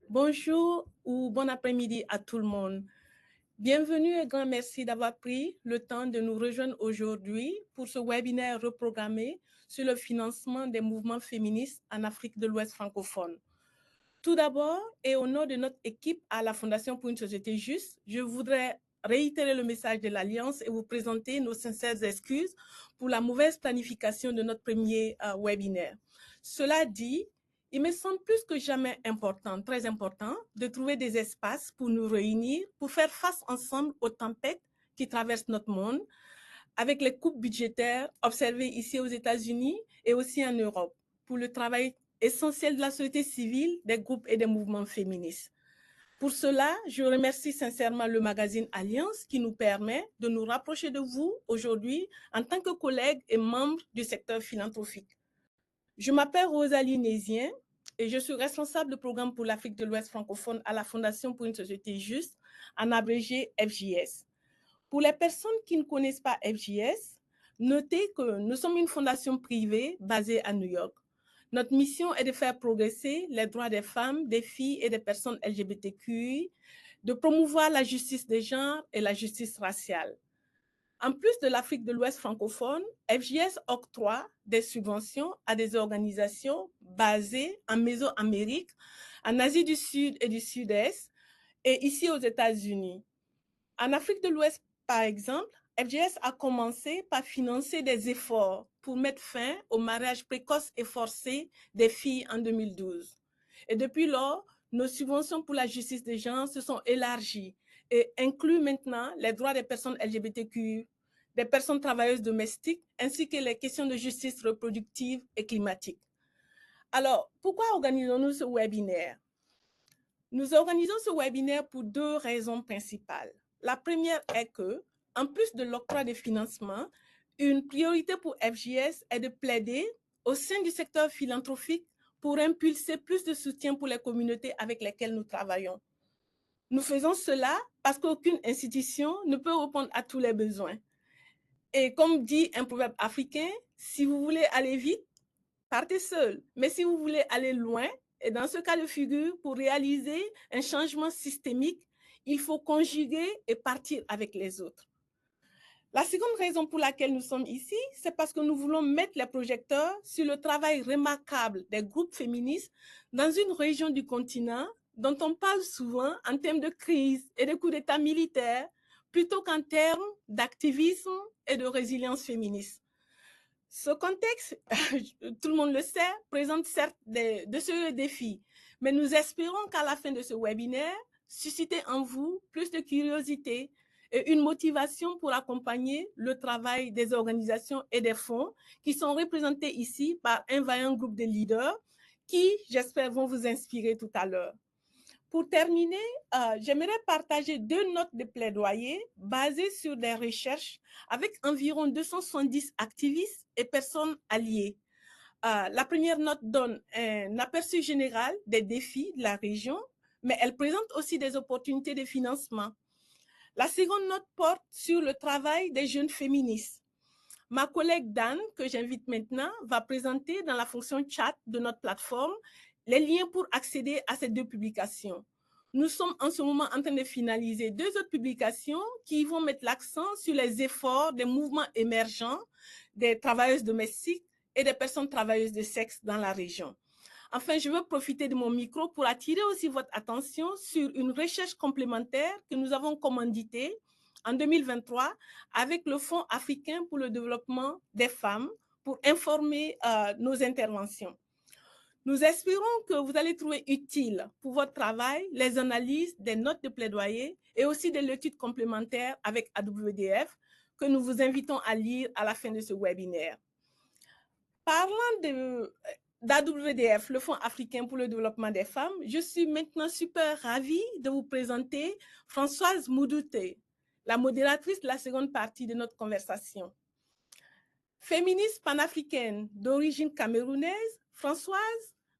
Bonjour ou bon après-midi à tout le monde. Bienvenue et grand merci d'avoir pris le temps de nous rejoindre aujourd'hui pour ce webinaire reprogrammé sur le financement des mouvements féministes en Afrique de l'Ouest francophone. Tout d'abord, et au nom de notre équipe à la Fondation pour une société juste, je voudrais réitérer le message de l'Alliance et vous présenter nos sincères excuses pour la mauvaise planification de notre premier webinaire. Cela dit, il me semble plus que jamais important, très important, de trouver des espaces pour nous réunir, pour faire face ensemble aux tempêtes qui traversent notre monde, avec les coupes budgétaires observées ici aux États-Unis et aussi en Europe, pour le travail essentiel de la société civile, des groupes et des mouvements féministes. Pour cela, je remercie sincèrement le magazine Alliance qui nous permet de nous rapprocher de vous aujourd'hui en tant que collègues et membres du secteur philanthropique. Je m'appelle Rosalie Nésien et je suis responsable du programme pour l'Afrique de l'Ouest francophone à la Fondation pour une société juste, en abrégé FJS. Pour les personnes qui ne connaissent pas FJS, notez que nous sommes une fondation privée basée à New York. Notre mission est de faire progresser les droits des femmes, des filles et des personnes LGBTQI, de promouvoir la justice des genres et la justice raciale. En plus de l'Afrique de l'Ouest francophone, FJS octroie des subventions à des organisations basées en Mésoamérique, en Asie du Sud et du Sud-Est, et ici aux États-Unis. En Afrique de l'Ouest, par exemple, FGS a commencé par financer des efforts pour mettre fin au mariage précoce et forcé des filles en 2012. Et depuis lors, nos subventions pour la justice des genres se sont élargies et incluent maintenant les droits des personnes LGBTQ, des personnes travailleuses domestiques, ainsi que les questions de justice reproductive et climatique. Alors, pourquoi organisons-nous ce webinaire? Nous organisons ce webinaire pour deux raisons principales. La première est que, en plus de l'octroi de financement, une priorité pour FJS est de plaider au sein du secteur philanthropique pour impulser plus de soutien pour les communautés avec lesquelles nous travaillons. Nous faisons cela parce qu'aucune institution ne peut répondre à tous les besoins. Et comme dit un proverbe africain, si vous voulez aller vite, partez seul. Mais si vous voulez aller loin, et dans ce cas de figure, pour réaliser un changement systémique, il faut conjuguer et partir avec les autres. La seconde raison pour laquelle nous sommes ici, c'est parce que nous voulons mettre les projecteurs sur le travail remarquable des groupes féministes dans une région du continent dont on parle souvent en termes de crise et de coups d'État militaires, plutôt qu'en termes d'activisme et de résilience féministe. Ce contexte, tout le monde le sait, présente certes de sérieux défis, mais nous espérons qu'à la fin de ce webinaire, susciter en vous plus de curiosité et une motivation pour accompagner le travail des organisations et des fonds qui sont représentés ici par un vaillant groupe de leaders qui, j'espère, vont vous inspirer tout à l'heure. Pour terminer, j'aimerais partager deux notes de plaidoyer basées sur des recherches avec environ 270 activistes et personnes alliées. La première note donne un aperçu général des défis de la région, mais elle présente aussi des opportunités de financement. La seconde note porte sur le travail des jeunes féministes. Ma collègue Dan, que j'invite maintenant, va présenter dans la fonction chat de notre plateforme les liens pour accéder à ces deux publications. Nous sommes en ce moment en train de finaliser deux autres publications qui vont mettre l'accent sur les efforts des mouvements émergents des travailleuses domestiques et des personnes travailleuses de sexe dans la région. Enfin, je veux profiter de mon micro pour attirer aussi votre attention sur une recherche complémentaire que nous avons commanditée en 2023 avec le Fonds africain pour le développement des femmes pour informer nos interventions. Nous espérons que vous allez trouver utile pour votre travail les analyses des notes de plaidoyer et aussi des l'étude complémentaires avec AWDF que nous vous invitons à lire à la fin de ce webinaire. Parlant d'AWDF, le Fonds africain pour le développement des femmes, je suis maintenant super ravie de vous présenter Françoise Moudouté, la modératrice de la seconde partie de notre conversation. Féministe panafricaine d'origine camerounaise, Françoise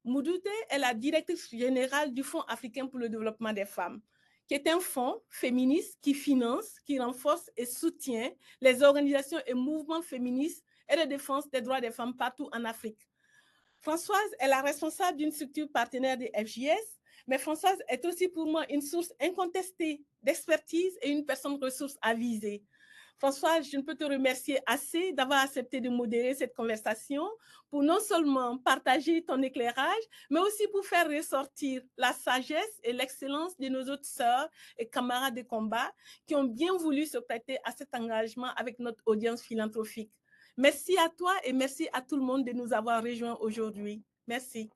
Moudouté est la directrice générale du Fonds africain pour le développement des femmes, qui est un fonds féministe qui finance, qui renforce et soutient les organisations et mouvements féministes et de défense des droits des femmes partout en Afrique. Françoise est la responsable d'une structure partenaire de FJS, Mais Françoise est aussi pour moi une source incontestée d'expertise et une personne ressource avisée. Françoise, je ne peux te remercier assez d'avoir accepté de modérer cette conversation pour non seulement partager ton éclairage, mais aussi pour faire ressortir la sagesse et l'excellence de nos autres sœurs et camarades de combat qui ont bien voulu se prêter à cet engagement avec notre audience philanthropique. Merci à toi et merci à tout le monde de nous avoir rejoints aujourd'hui. Merci.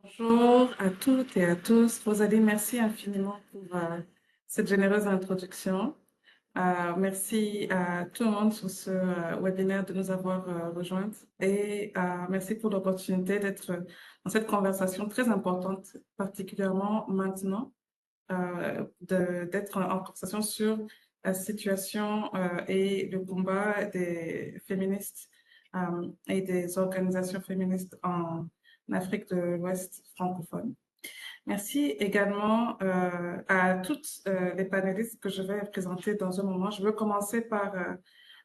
Bonjour à toutes et à tous. Rosalie, merci infiniment pour cette généreuse introduction. Merci à tout le monde sur ce webinaire de nous avoir rejointes et merci pour l'opportunité d'être dans cette conversation très importante, particulièrement maintenant, d'être en conversation sur la situation et le combat des féministes et des organisations féministes en Afrique de l'Ouest francophone. Merci également à toutes les panélistes que je vais présenter dans un moment. Je veux commencer par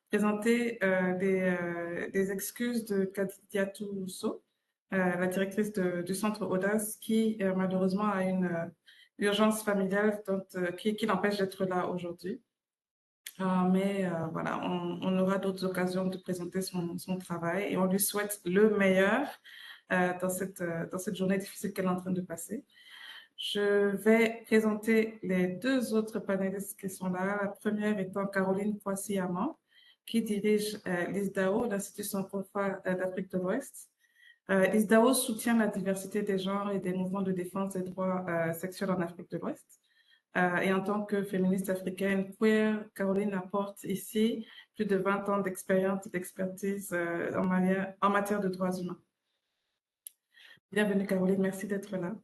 présenter des excuses de Kadiatou So, la directrice du centre Audace, qui malheureusement a une urgence familiale qui l'empêche d'être là aujourd'hui. Mais voilà, on aura d'autres occasions de présenter son travail et on lui souhaite le meilleur dans cette journée difficile qu'elle est en train de passer. Je vais présenter les deux autres panélistes qui sont là. La première étant Caroline Poissy-Amand, qui dirige l'ISDAO, l'Institution francophone d'Afrique de l'Ouest. L'ISDAO soutient la diversité des genres et des mouvements de défense des droits sexuels en Afrique de l'Ouest. Et en tant que féministe africaine queer, Caroline apporte ici plus de 20 ans d'expérience et d'expertise en matière de droits humains. Bienvenue Caroline, merci d'être là.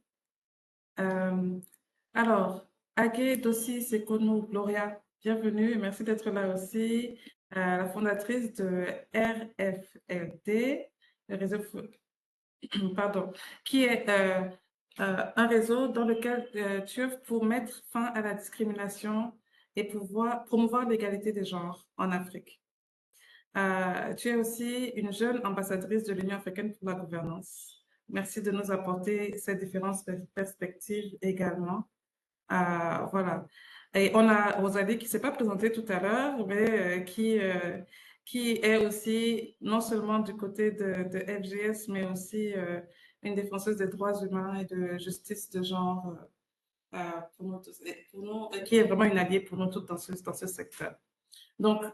Alors, Agé Dossi Sekonou Gloria, bienvenue, merci d'être là aussi, la fondatrice de RFLD, le réseau, pardon, qui est un réseau dans lequel tu œuvres pour mettre fin à la discrimination et promouvoir l'égalité des genres en Afrique. Tu es aussi une jeune ambassadrice de l'Union africaine pour la gouvernance. Merci de nous apporter ces différentes perspectives également. Voilà. Et on a Rosalie qui ne s'est pas présentée tout à l'heure, mais qui est aussi non seulement du côté de FGS, mais aussi une défenseuse des droits humains et de justice de genre pour nous tous, qui est vraiment une alliée pour nous tous dans ce secteur. Donc,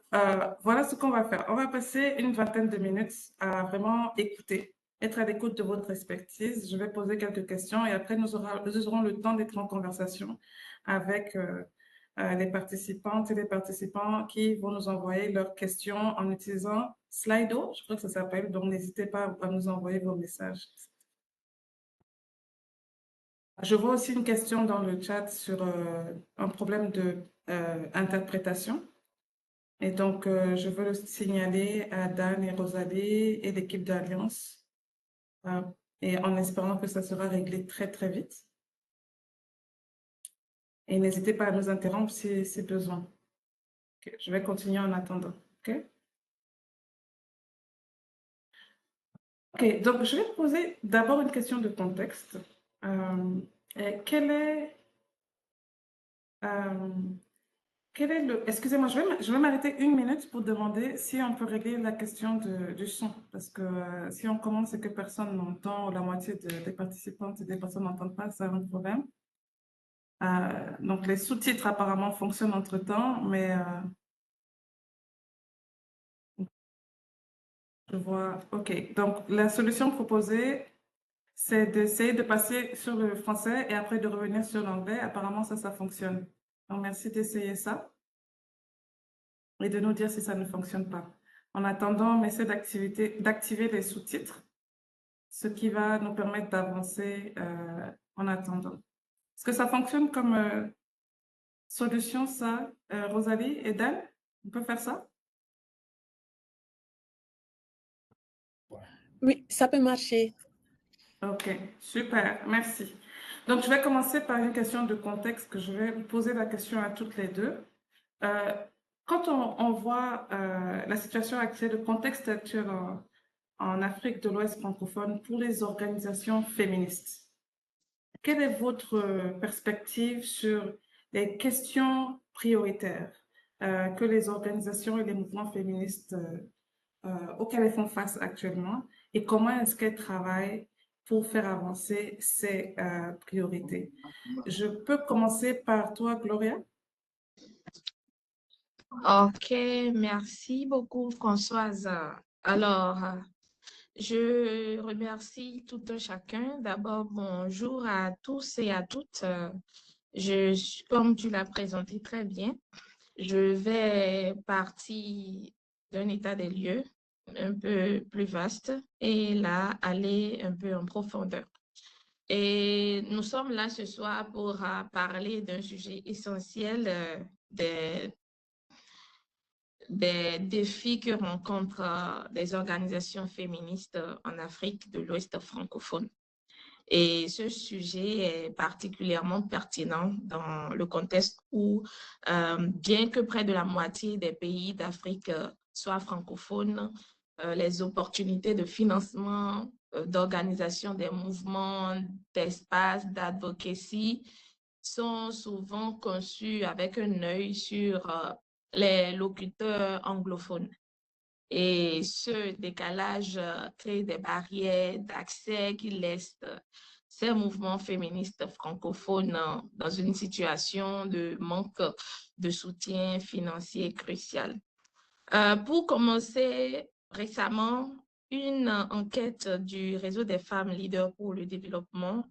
voilà ce qu'on va faire. On va passer une vingtaine de minutes à vraiment écouter, être à l'écoute de votre expertise. Je vais poser quelques questions et après, nous aurons le temps d'être en conversation avec les participantes et les participants qui vont nous envoyer leurs questions en utilisant Slido, je crois que ça s'appelle, donc n'hésitez pas à nous envoyer vos messages. Je vois aussi une question dans le chat sur un problème d'interprétation. Et donc, je veux le signaler à Dan et Rosalie et l'équipe d'Alliance, et en espérant que ça sera réglé très, très vite. Et n'hésitez pas à nous interrompre si besoin. Okay. Je vais continuer en attendant. OK, donc je vais poser d'abord une question de contexte. Quel est le... Excusez-moi, je vais m'arrêter une minute pour demander si on peut régler la question du son. Parce que si on commence et que personne n'entend, ou la moitié des participantes et des personnes n'entendent pas, ça a un problème. Donc, les sous-titres apparemment fonctionnent entre-temps, mais je vois... OK, donc la solution proposée, c'est d'essayer de passer sur le français et après de revenir sur l'anglais. Apparemment, ça fonctionne. Donc, merci d'essayer ça et de nous dire si ça ne fonctionne pas. En attendant, on essaie d'activer les sous-titres, ce qui va nous permettre d'avancer en attendant. Est-ce que ça fonctionne comme solution, ça, Rosalie et Dan? On peut faire ça? Oui, ça peut marcher. OK, super, merci. Donc, je vais commencer par une question de contexte que je vais poser la question à toutes les deux. Quand on voit la situation actuelle, le contexte actuel en Afrique de l'Ouest francophone pour les organisations féministes, quelle est votre perspective sur les questions prioritaires que les organisations et les mouvements féministes auxquels elles font face actuellement et comment est-ce qu'elles travaillent pour faire avancer ces priorités? Je peux commencer par toi, Gloria. Ok, merci beaucoup, Françoise. Alors, je remercie tout un chacun. D'abord, bonjour à tous et à toutes. Comme tu l'as présenté très bien, je vais partir d'un état des lieux un peu plus vaste et là, aller un peu en profondeur. Et nous sommes là ce soir pour parler d'un sujet essentiel des défis que rencontrent des organisations féministes en Afrique de l'Ouest francophone. Et ce sujet est particulièrement pertinent dans le contexte où, bien que près de la moitié des pays d'Afrique soient francophones, les opportunités de financement, d'organisation des mouvements, d'espace, d'advocacy sont souvent conçues avec un œil sur les locuteurs anglophones. Et ce décalage crée des barrières d'accès qui laissent ces mouvements féministes francophones dans une situation de manque de soutien financier crucial. Pour commencer, récemment, une enquête du réseau des femmes leaders pour le développement,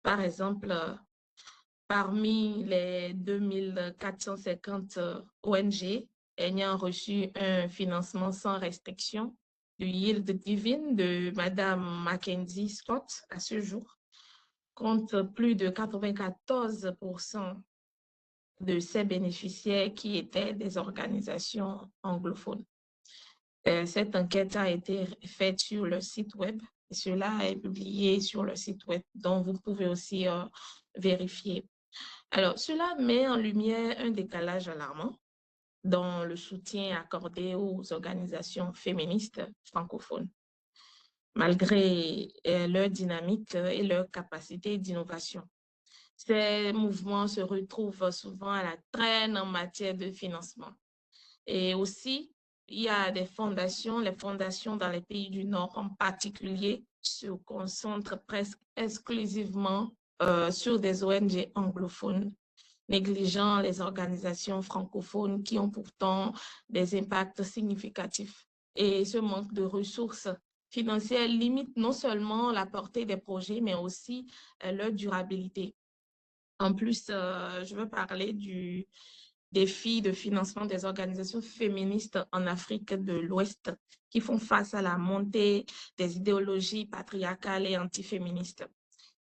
par exemple, parmi les 2450 ONG ayant reçu un financement sans restriction du Yield Giving de Madame Mackenzie Scott à ce jour, compte plus de 94% de ces bénéficiaires qui étaient des organisations anglophones. Cette enquête a été faite sur le site web et cela est publié sur le site web, dont vous pouvez aussi vérifier. Alors, cela met en lumière un décalage alarmant dans le soutien accordé aux organisations féministes francophones, malgré leur dynamique et leur capacité d'innovation. Ces mouvements se retrouvent souvent à la traîne en matière de financement. Et aussi, il y a des fondations, les fondations dans les pays du Nord en particulier se concentrent presque exclusivement sur des ONG anglophones, négligeant les organisations francophones qui ont pourtant des impacts significatifs. Et ce manque de ressources financières limite non seulement la portée des projets, mais aussi leur durabilité. En plus, je veux parler du défi de financement des organisations féministes en Afrique de l'Ouest qui font face à la montée des idéologies patriarcales et antiféministes.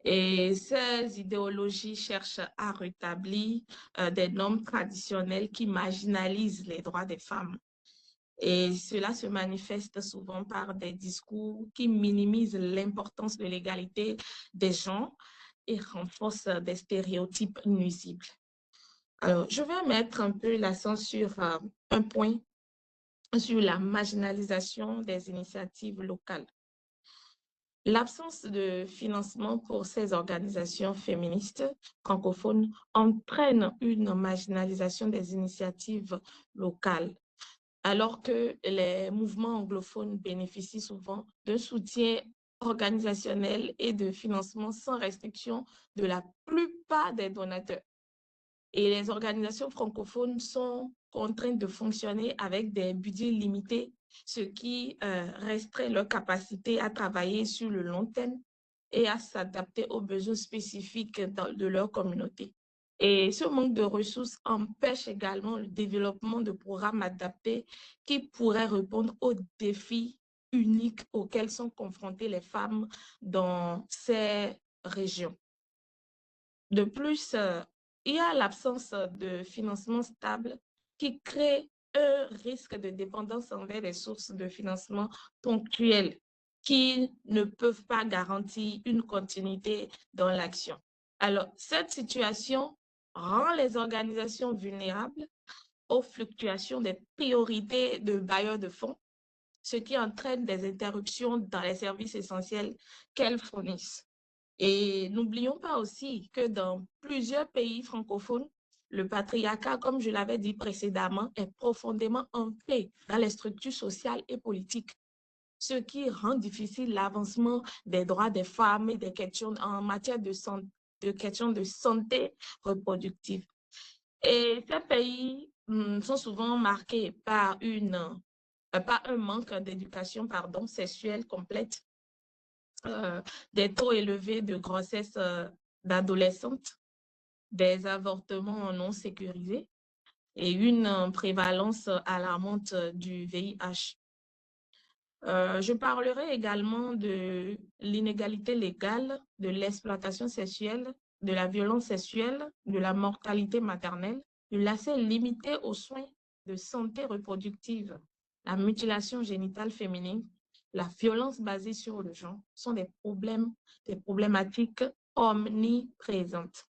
Et ces idéologies cherchent à rétablir des normes traditionnelles qui marginalisent les droits des femmes. Et cela se manifeste souvent par des discours qui minimisent l'importance de l'égalité des genres et renforcent des stéréotypes nuisibles. Alors, je vais mettre un peu l'accent sur un point, sur la marginalisation des initiatives locales. L'absence de financement pour ces organisations féministes francophones entraîne une marginalisation des initiatives locales, alors que les mouvements anglophones bénéficient souvent d'un soutien organisationnel et de financement sans restriction de la plupart des donateurs. Et les organisations francophones sont contraintes de fonctionner avec des budgets limités, ce qui restreint leur capacité à travailler sur le long terme et à s'adapter aux besoins spécifiques de leur communauté. Et ce manque de ressources empêche également le développement de programmes adaptés qui pourraient répondre aux défis uniques auxquels sont confrontées les femmes dans ces régions. De plus, il y a l'absence de financement stable qui crée un risque de dépendance envers les sources de financement ponctuelles qui ne peuvent pas garantir une continuité dans l'action. Alors, cette situation rend les organisations vulnérables aux fluctuations des priorités de bailleurs de fonds, ce qui entraîne des interruptions dans les services essentiels qu'elles fournissent. Et n'oublions pas aussi que dans plusieurs pays francophones, le patriarcat, comme je l'avais dit précédemment, est profondément ancré dans les structures sociales et politiques, ce qui rend difficile l'avancement des droits des femmes et des questions en matière de questions de santé reproductive. Et ces pays sont souvent marqués par un manque d'éducation sexuelle complète, des taux élevés de grossesse d'adolescentes, des avortements non sécurisés et une prévalence alarmante du VIH. Je parlerai également de l'inégalité légale, de l'exploitation sexuelle, de la violence sexuelle, de la mortalité maternelle, de l'accès limité aux soins de santé reproductive, la mutilation génitale féminine, la violence basée sur le genre sont des problématiques omniprésentes.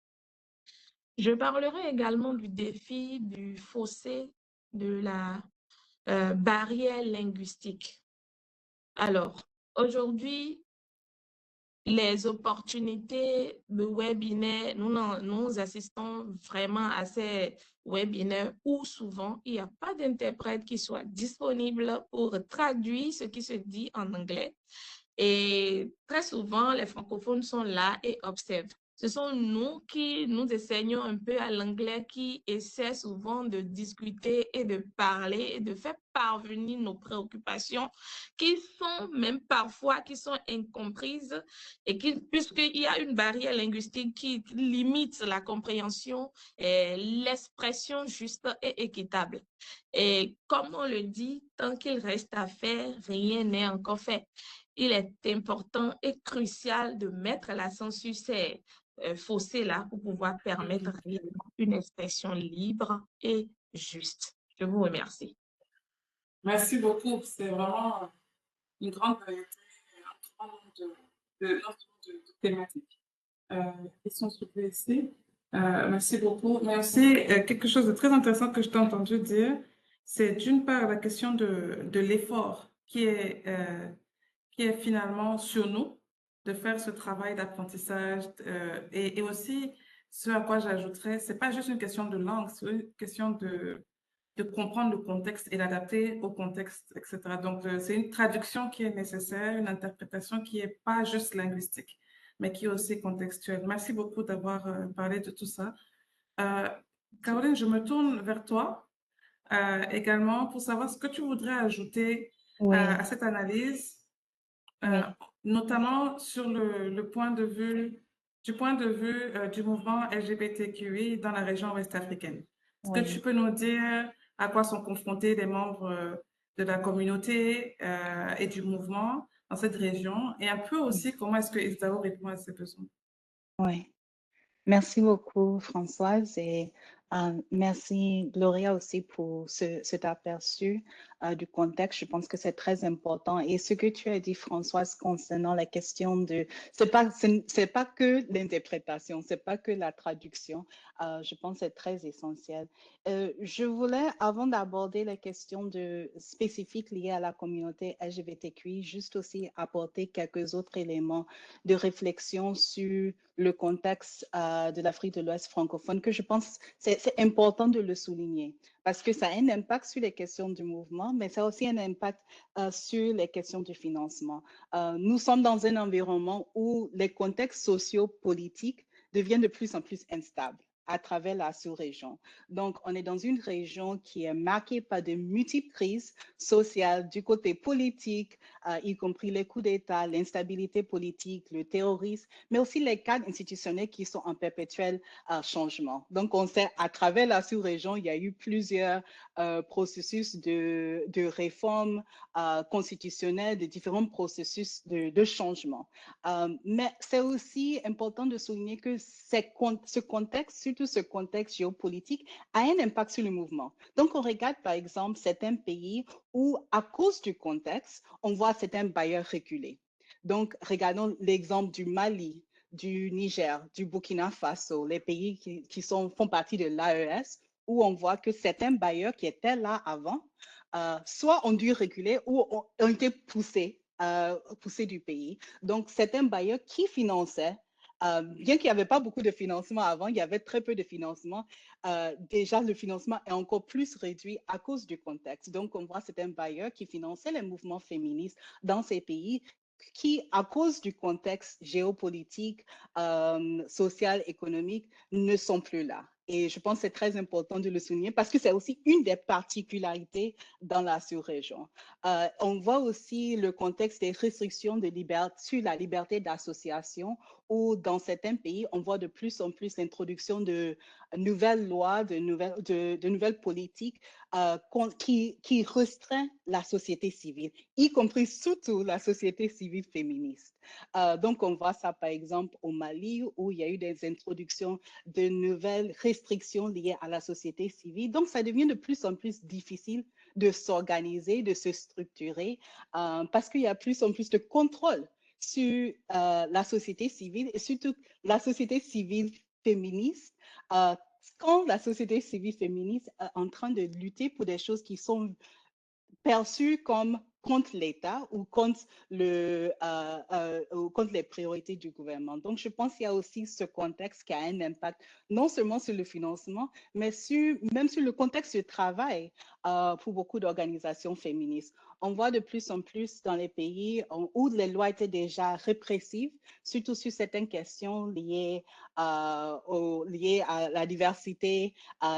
Je parlerai également du défi du fossé de la barrière linguistique. Alors, aujourd'hui, les opportunités de webinaire, nous assistons vraiment à ces webinaires où souvent il n'y a pas d'interprète qui soit disponible pour traduire ce qui se dit en anglais. Et très souvent, les francophones sont là et observent. Ce sont nous qui nous enseignons un peu à l'anglais, qui essaient souvent de discuter et de parler et de faire parvenir nos préoccupations qui sont même parfois incomprises et puisqu'il y a une barrière linguistique qui limite la compréhension et l'expression juste et équitable. Et comme on le dit, tant qu'il reste à faire, rien n'est encore fait. Il est important et crucial de mettre l'accent sur ces fossés-là pour pouvoir permettre réellement une expression libre et juste. Je vous remercie. Merci beaucoup. C'est vraiment une grande variété, un grand nombre de thématiques. Ils sont soulevés ici. Merci beaucoup. Mais aussi, quelque chose de très intéressant que je t'ai entendu dire, c'est d'une part la question de l'effort qui est finalement sur nous, de faire ce travail d'apprentissage et aussi ce à quoi j'ajouterais, c'est pas juste une question de langue, c'est une question de comprendre le contexte et l'adapter au contexte, etc. Donc, c'est une traduction qui est nécessaire, une interprétation qui est pas juste linguistique, mais qui est aussi contextuelle. Merci beaucoup d'avoir parlé de tout ça. Caroline, je me tourne vers toi également pour savoir ce que tu voudrais ajouter Oui, à cette analyse, oui, notamment sur le point de vue, du mouvement LGBTQI dans la région ouest africaine. Est-ce que tu oui. peux nous dire à quoi sont confrontés les membres de la communauté et du mouvement dans cette région et un peu aussi comment est-ce que ISDAO répond à ces besoins? Oui. Merci beaucoup, Françoise, et merci, Gloria, aussi pour cet aperçu du contexte. Je pense que c'est très important. Et ce que tu as dit, Françoise, concernant la question de... C'est pas que l'interprétation, c'est pas que la traduction. Je pense que c'est très essentiel. Je voulais, avant d'aborder les questions spécifiques liées à la communauté LGBTQI, juste aussi apporter quelques autres éléments de réflexion sur le contexte de l'Afrique de l'Ouest francophone, que je pense c'est important de le souligner, parce que ça a un impact sur les questions du mouvement, mais ça a aussi un impact sur les questions du financement. Nous sommes dans un environnement où les contextes sociopolitiques deviennent de plus en plus instables à travers la sous-région. Donc, on est dans une région qui est marquée par de multiples crises sociales du côté politique, y compris les coups d'État, l'instabilité politique, le terrorisme, mais aussi les cadres institutionnels qui sont en perpétuel changement. Donc, on sait, à travers la sous-région, il y a eu plusieurs processus de réforme constitutionnelle, de différents processus de changement. Mais c'est aussi important de souligner que ce contexte, surtout ce contexte géopolitique, a un impact sur le mouvement. Donc, on regarde par exemple certains pays où, à cause du contexte, on voit certains bailleurs reculer. Donc, regardons l'exemple du Mali, du Niger, du Burkina Faso, les pays qui font partie de l'AES, où on voit que certains bailleurs qui étaient là avant, soit ont dû reculer ou ont été poussés du pays. Donc, certains bailleurs qui finançaient Bien qu'il n'y avait pas beaucoup de financement avant, il y avait très peu de financement. Déjà, le financement est encore plus réduit à cause du contexte. Donc, on voit certains bailleurs qui finançaient les mouvements féministes dans ces pays qui, à cause du contexte géopolitique, social, économique, ne sont plus là. Et je pense que c'est très important de le souligner parce que c'est aussi une des particularités dans la sous-région. On voit aussi le contexte des restrictions de sur la liberté d'association, où dans certains pays, on voit de plus en plus l'introduction de nouvelles lois, de nouvelles politiques qui restreint la société civile, y compris surtout la société civile féministe. Donc, on voit ça, par exemple, au Mali, où il y a eu des introductions de nouvelles restrictions liées à la société civile. Donc, ça devient de plus en plus difficile de s'organiser, de se structurer, parce qu'il y a plus en plus de contrôle sur la société civile et surtout la société civile féministe. Quand la société civile féministe est en train de lutter pour des choses qui sont perçues comme contre l'État ou contre les priorités du gouvernement. Donc, je pense qu'il y a aussi ce contexte qui a un impact non seulement sur le financement, mais même sur le contexte du travail pour beaucoup d'organisations féministes. On voit de plus en plus dans les pays où les lois étaient déjà répressives, surtout sur certaines questions liées à la diversité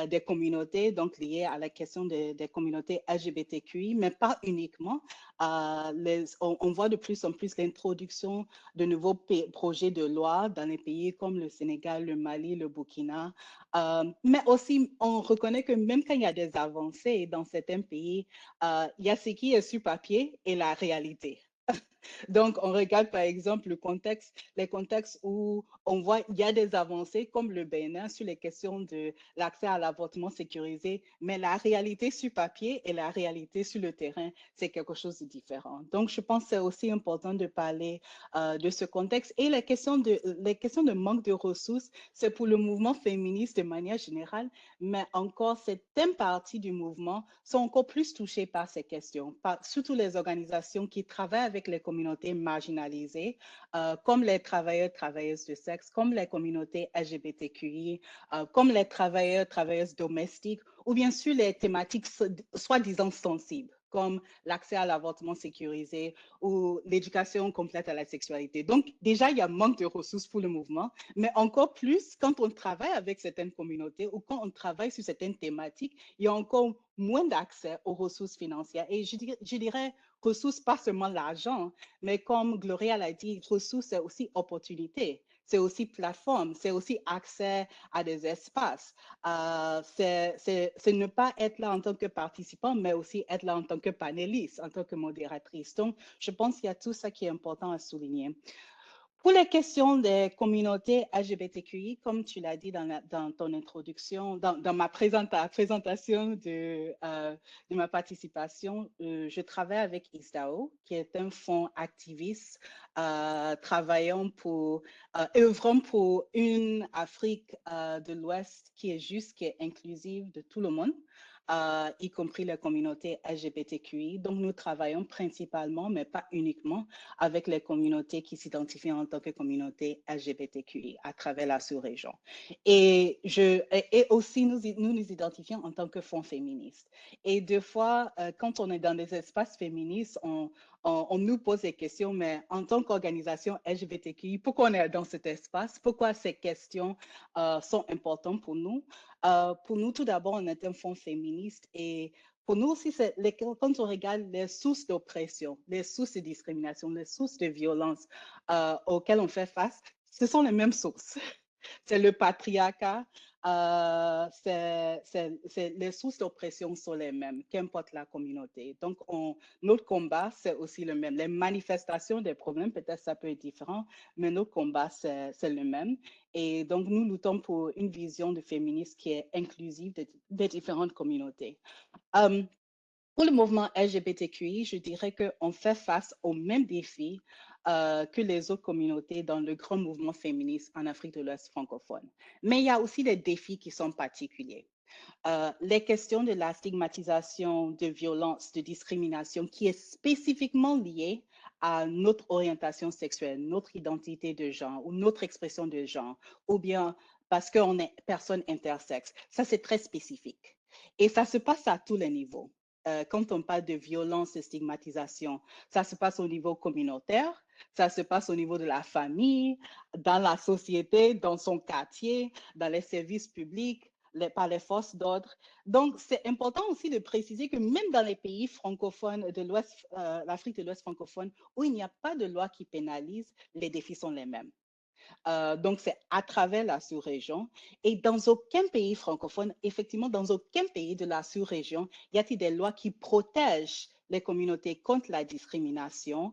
des communautés, donc liées à la question des communautés LGBTQI, mais pas uniquement. On voit de plus en plus l'introduction de nouveaux projets de loi dans les pays comme le Sénégal, le Mali, le Burkina. Mais aussi, on reconnaît que même quand il y a des avancées dans certains pays, il y a ce qui est sur papier et la réalité. Donc, on regarde par exemple les contextes où on voit qu'il y a des avancées comme le Bénin sur les questions de l'accès à l'avortement sécurisé, mais la réalité sur papier et la réalité sur le terrain, c'est quelque chose de différent. Donc, je pense que c'est aussi important de parler de ce contexte. Et les questions de manque de ressources, c'est pour le mouvement féministe de manière générale, mais encore certaines parties du mouvement sont encore plus touchées par ces questions, surtout les organisations qui travaillent avec les communautés marginalisées, comme les travailleurs, travailleuses de sexe, comme les communautés LGBTQI, comme les travailleurs, travailleuses domestiques, ou bien sûr les thématiques soi-disant sensibles, comme l'accès à l'avortement sécurisé ou l'éducation complète à la sexualité. Donc, déjà, il y a un manque de ressources pour le mouvement, mais encore plus quand on travaille avec certaines communautés ou quand on travaille sur certaines thématiques, il y a encore moins d'accès aux ressources financières. Et je dirais ressources, pas seulement l'argent, mais comme Gloria l'a dit, ressources, c'est aussi opportunité. C'est aussi plateforme, c'est aussi accès à des espaces. C'est ne pas être là en tant que participant, mais aussi être là en tant que panéliste, en tant que modératrice. Donc, je pense qu'il y a tout ça qui est important à souligner. Pour les questions des communautés LGBTQI, comme tu l'as dit dans ton introduction, dans ma présentation de ma participation, je travaille avec ISDAO, qui est un fonds activiste œuvrant pour une Afrique de l'Ouest qui est juste, qui est inclusive de tout le monde. Y compris les communautés LGBTQI. Donc, nous travaillons principalement, mais pas uniquement, avec les communautés qui s'identifient en tant que communauté LGBTQI à travers la sous-région. Et aussi, nous nous identifions en tant que fonds féministe. Et des fois, quand on est dans des espaces féministes, on nous pose des questions, mais en tant qu'organisation LGBTQI, pourquoi on est dans cet espace? Pourquoi ces questions sont importantes pour nous? Pour nous, tout d'abord, on est un fonds féministe et pour nous aussi, quand on regarde les sources d'oppression, les sources de discrimination, les sources de violence auxquelles on fait face, ce sont les mêmes sources. C'est le patriarcat, les sources d'oppression sont les mêmes, qu'importe la communauté. Donc, notre combat, c'est aussi le même. Les manifestations des problèmes, peut-être ça peut être différent, mais notre combat, c'est le même. Et donc, nous luttons pour une vision de féminisme qui est inclusive des différentes communautés. Pour le mouvement LGBTQI, je dirais qu'on fait face aux mêmes défis que les autres communautés dans le grand mouvement féministe en Afrique de l'Ouest francophone. Mais il y a aussi des défis qui sont particuliers. Les questions de la stigmatisation, de violence, de discrimination qui est spécifiquement liée à notre orientation sexuelle, notre identité de genre ou notre expression de genre, ou bien parce qu'on est personne intersexe. Ça, c'est très spécifique. Et ça se passe à tous les niveaux. Quand on parle de violence et stigmatisation, ça se passe au niveau communautaire, ça se passe au niveau de la famille, dans la société, dans son quartier, dans les services publics, par les forces d'ordre. Donc, c'est important aussi de préciser que même dans les pays francophones de l'Ouest, l'Afrique de l'Ouest francophone, où il n'y a pas de loi qui pénalise, les défis sont les mêmes. Donc, c'est à travers la sous-région. Et dans aucun pays francophone, effectivement, dans aucun pays de la sous-région, y a-t-il des lois qui protègent les communautés contre la discrimination,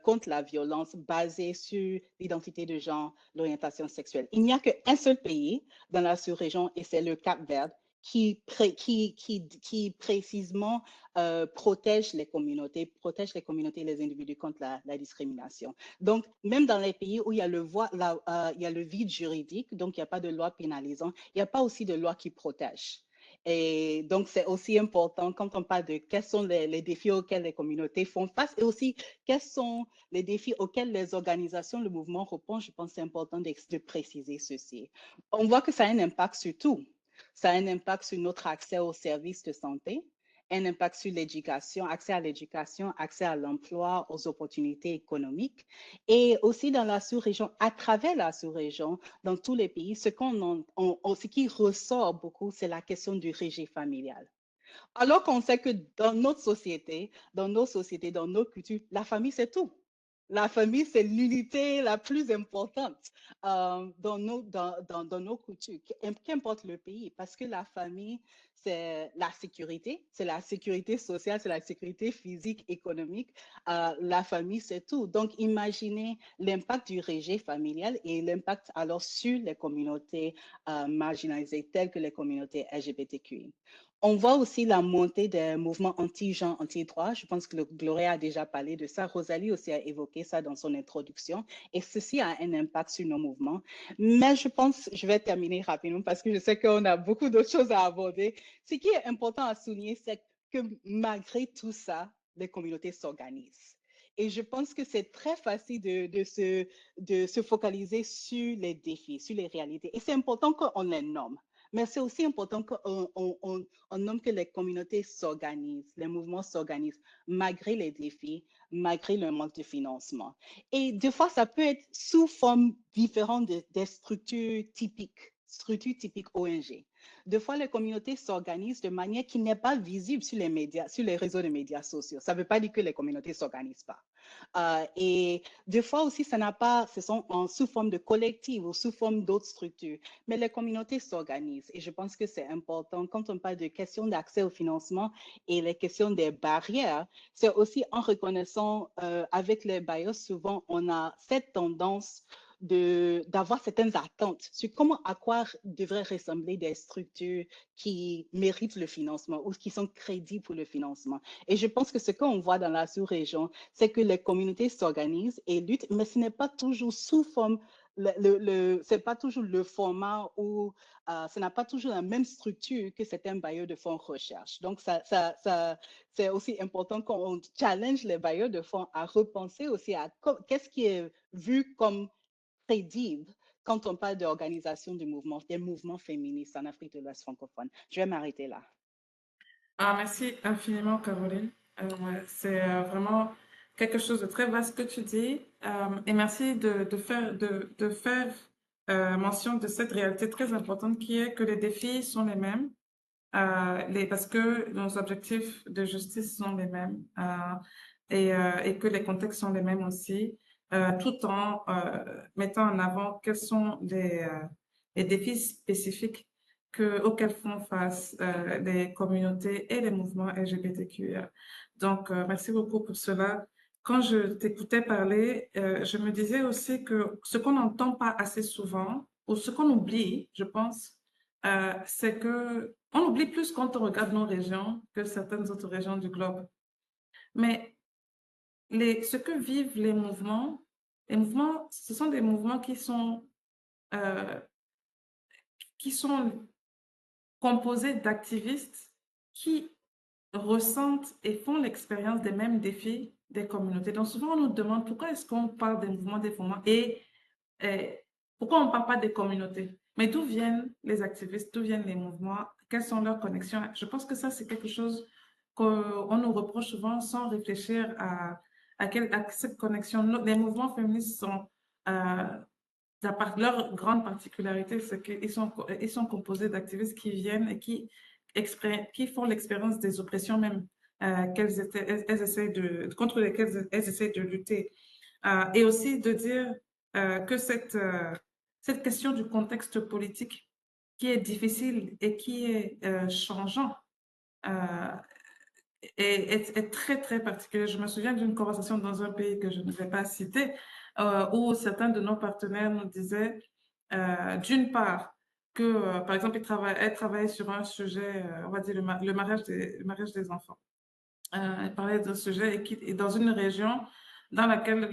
contre la violence basée sur l'identité de genre, l'orientation sexuelle. Il n'y a qu'un seul pays dans la sous-région et c'est le Cap-Vert qui précisément protège les communautés et les individus contre la discrimination. Donc, même dans les pays où il y a le vide juridique, donc il n'y a pas de loi pénalisante, il n'y a pas aussi de loi qui protège. Et donc, c'est aussi important quand on parle de quels sont les défis auxquels les communautés font face et aussi quels sont les défis auxquels les organisations, le mouvement répond. Je pense que c'est important de préciser ceci. On voit que ça a un impact sur tout. Ça a un impact sur notre accès aux services de santé, un impact sur l'éducation, accès à l'emploi, aux opportunités économiques. Et aussi dans la sous-région, à travers la sous-région, dans tous les pays, ce qui ressort beaucoup, c'est la question du régime familial. Alors qu'on sait que dans notre société, dans nos cultures, la famille, c'est tout. La famille, c'est l'unité la plus importante dans nos cultures, qu'importe le pays, parce que la famille, c'est la sécurité sociale, c'est la sécurité physique, économique. La famille, c'est tout. Donc, imaginez l'impact du rejet familial et l'impact alors sur les communautés marginalisées, telles que les communautés LGBTQI. On voit aussi la montée des mouvements anti-genre, anti-droit. Je pense que Gloria a déjà parlé de ça. Rosalie aussi a évoqué ça dans son introduction. Et ceci a un impact sur nos mouvements. Mais je vais terminer rapidement parce que je sais qu'on a beaucoup d'autres choses à aborder. Ce qui est important à souligner, c'est que malgré tout ça, les communautés s'organisent. Et je pense que c'est très facile de se focaliser sur les défis, sur les réalités. Et c'est important qu'on les nomme. Mais c'est aussi important qu'on nomme que les communautés s'organisent, les mouvements s'organisent, malgré les défis, malgré le manque de financement. Et des fois, ça peut être sous forme différente des structures typiques ONG. Des fois, les communautés s'organisent de manière qui n'est pas visible sur les médias, sur les réseaux de médias sociaux. Ça ne veut pas dire que les communautés ne s'organisent pas. Et des fois aussi, ce sont sous forme de collectif ou sous forme d'autres structures. Mais les communautés s'organisent et je pense que c'est important quand on parle de questions d'accès au financement et les questions des barrières, c'est aussi en reconnaissant avec les bailleurs, souvent on a cette tendance d'avoir certaines attentes sur à quoi devraient ressembler des structures qui méritent le financement ou qui sont crédibles pour le financement. Et je pense que ce qu'on voit dans la sous-région, c'est que les communautés s'organisent et luttent, mais ce n'est pas toujours sous forme c'est pas toujours le format où ça n'a pas toujours la même structure que certains bailleurs de fonds recherchent. Donc, c'est aussi important qu'on challenge les bailleurs de fonds à repenser aussi à qu'est-ce qui est vu comme crédible quand on parle d'organisation des mouvements féministes en Afrique de l'Ouest francophone. Je vais m'arrêter là. Merci infiniment, Caroline. C'est vraiment quelque chose de très vaste que tu dis. Et merci de faire mention de cette réalité très importante qui est que les défis sont les mêmes, parce que nos objectifs de justice sont les mêmes et que les contextes sont les mêmes aussi, tout en mettant en avant quels sont les défis spécifiques auxquels font face les communautés et les mouvements LGBTQIA. Donc, merci beaucoup pour cela. Quand je t'écoutais parler, je me disais aussi que ce qu'on n'entend pas assez souvent, ou ce qu'on oublie, je pense, c'est que on oublie plus quand on regarde nos régions que certaines autres régions du globe. Mais ce que vivent les mouvements, ce sont des mouvements qui sont composés d'activistes qui ressentent et font l'expérience des mêmes défis des communautés. Donc, souvent, on nous demande pourquoi est-ce qu'on parle des mouvements et pourquoi on ne parle pas des communautés. Mais d'où viennent les activistes, d'où viennent les mouvements, quelles sont leurs connexions? Je pense que ça, c'est quelque chose qu'on nous reproche souvent sans réfléchir à cette connexion. Les mouvements féministes sont, leur grande particularité, c'est qu'ils sont composés d'activistes qui viennent et qui font l'expérience des oppressions même contre lesquelles elles essaient de lutter. Et aussi de dire que cette question du contexte politique qui est difficile et qui est changeant est très, très particulière. Je me souviens d'une conversation dans un pays que je ne vais pas citer, où certains de nos partenaires nous disaient, d'une part, que, par exemple, elle travaillait sur un sujet, on va dire le mariage des enfants. Elle parlait d'un sujet et dans une région dans laquelle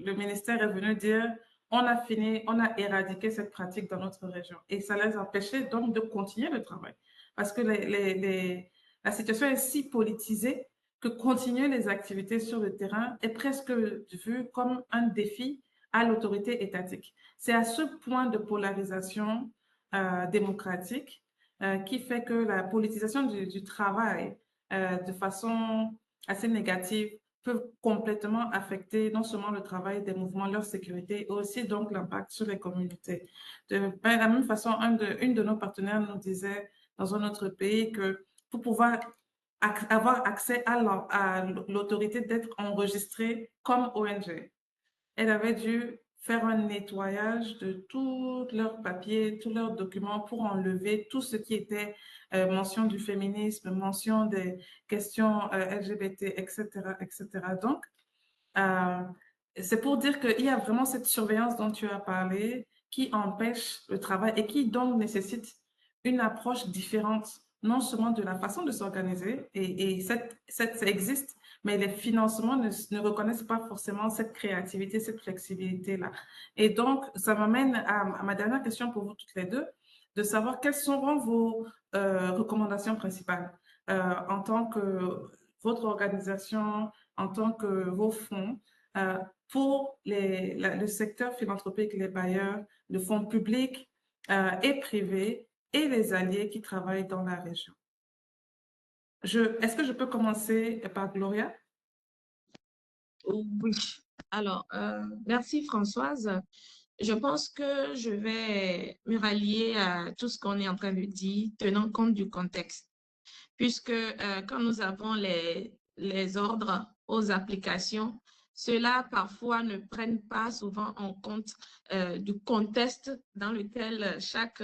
le ministère est venu dire on a éradiqué cette pratique dans notre région. Et ça les empêchait donc de continuer le travail. Parce que la situation est si politisée que continuer les activités sur le terrain est presque vu comme un défi à l'autorité étatique. C'est à ce point de polarisation démocratique qui fait que la politisation du travail de façon assez négative peuvent complètement affecter non seulement le travail des mouvements, leur sécurité, et aussi donc l'impact sur les communautés. De la même façon, une de nos partenaires nous disait dans un autre pays que pour pouvoir avoir accès à l'autorité d'être enregistrée comme ONG, elle avait dû faire un nettoyage de tous leurs papiers, tous leurs documents pour enlever tout ce qui était mention du féminisme, mention des questions LGBT, etc., etc. Donc, euh, c'est pour dire qu'il y a vraiment cette surveillance dont tu as parlé qui empêche le travail et qui donc nécessite une approche différente, non seulement de la façon de s'organiser, et ça existe, mais les financements ne reconnaissent pas forcément cette créativité, cette flexibilité-là. Et donc, ça m'amène à ma dernière question pour vous toutes les deux, de savoir quelles seront vos recommandations principales en tant que votre organisation, en tant que vos fonds, pour le secteur philanthropique, les bailleurs, le fonds public et privé et les alliés qui travaillent dans la région. Est-ce que je peux commencer par Gloria? Oui. Alors, merci Françoise. Je pense que je vais me rallier à tout ce qu'on est en train de dire, tenant compte du contexte. Puisque quand nous avons les ordres aux applications, ceux-là parfois ne prennent pas souvent en compte du contexte dans lequel chaque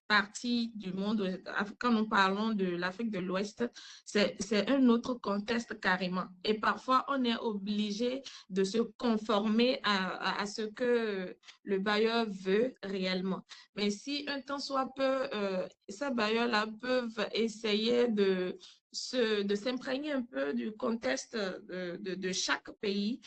partie du monde, quand nous parlons de l'Afrique de l'Ouest, c'est un autre contexte carrément. Et parfois, on est obligé de se conformer à ce que le bailleur veut réellement. Mais si un temps soit peu, ces bailleurs-là peuvent essayer de s'imprégner un peu du contexte de chaque pays,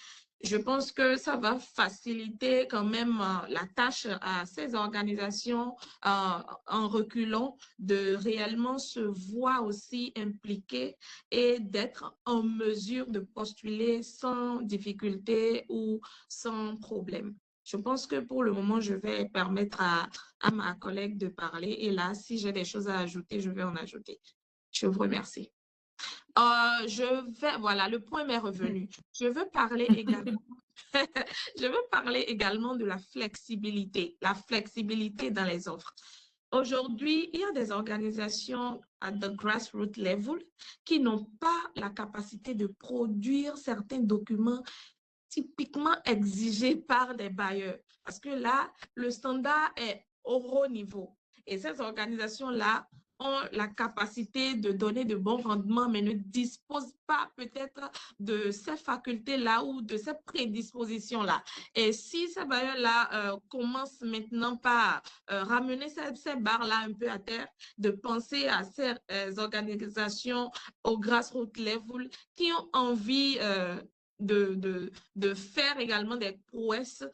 je pense que ça va faciliter quand même la tâche à ces organisations en reculant de réellement se voir aussi impliquées et d'être en mesure de postuler sans difficulté ou sans problème. Je pense que pour le moment, je vais permettre à ma collègue de parler et là, si j'ai des choses à ajouter, je vais en ajouter. Je vous remercie. Voilà, le point m'est revenu. Je veux parler également, je veux parler également de la flexibilité dans les offres. Aujourd'hui, il y a des organisations à the grassroots level qui n'ont pas la capacité de produire certains documents typiquement exigés par des bailleurs. Parce que là, le standard est au haut niveau. Et ces organisations-là ont la capacité de donner de bons rendements, mais ne disposent pas peut-être de ces facultés-là ou de ces prédispositions-là. Et si ces bailleurs-là commencent maintenant par ramener ces barres-là un peu à terre, de penser à ces organisations au grassroots level qui ont envie de faire également des prouesses,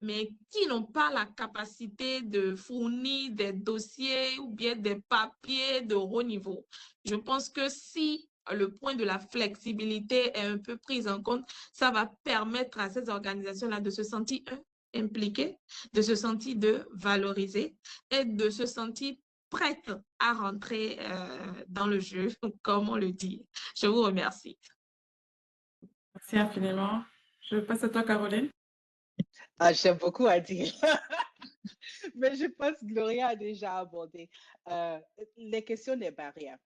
mais qui n'ont pas la capacité de fournir des dossiers ou bien des papiers de haut niveau. Je pense que si le point de la flexibilité est un peu pris en compte, ça va permettre à ces organisations-là de se sentir impliquées, de se sentir valorisées et de se sentir prêtes à rentrer dans le jeu, comme on le dit. Je vous remercie. Merci infiniment. Je passe à toi, Caroline. J'ai beaucoup à dire. Mais je pense que Gloria a déjà abordé les questions des barrières,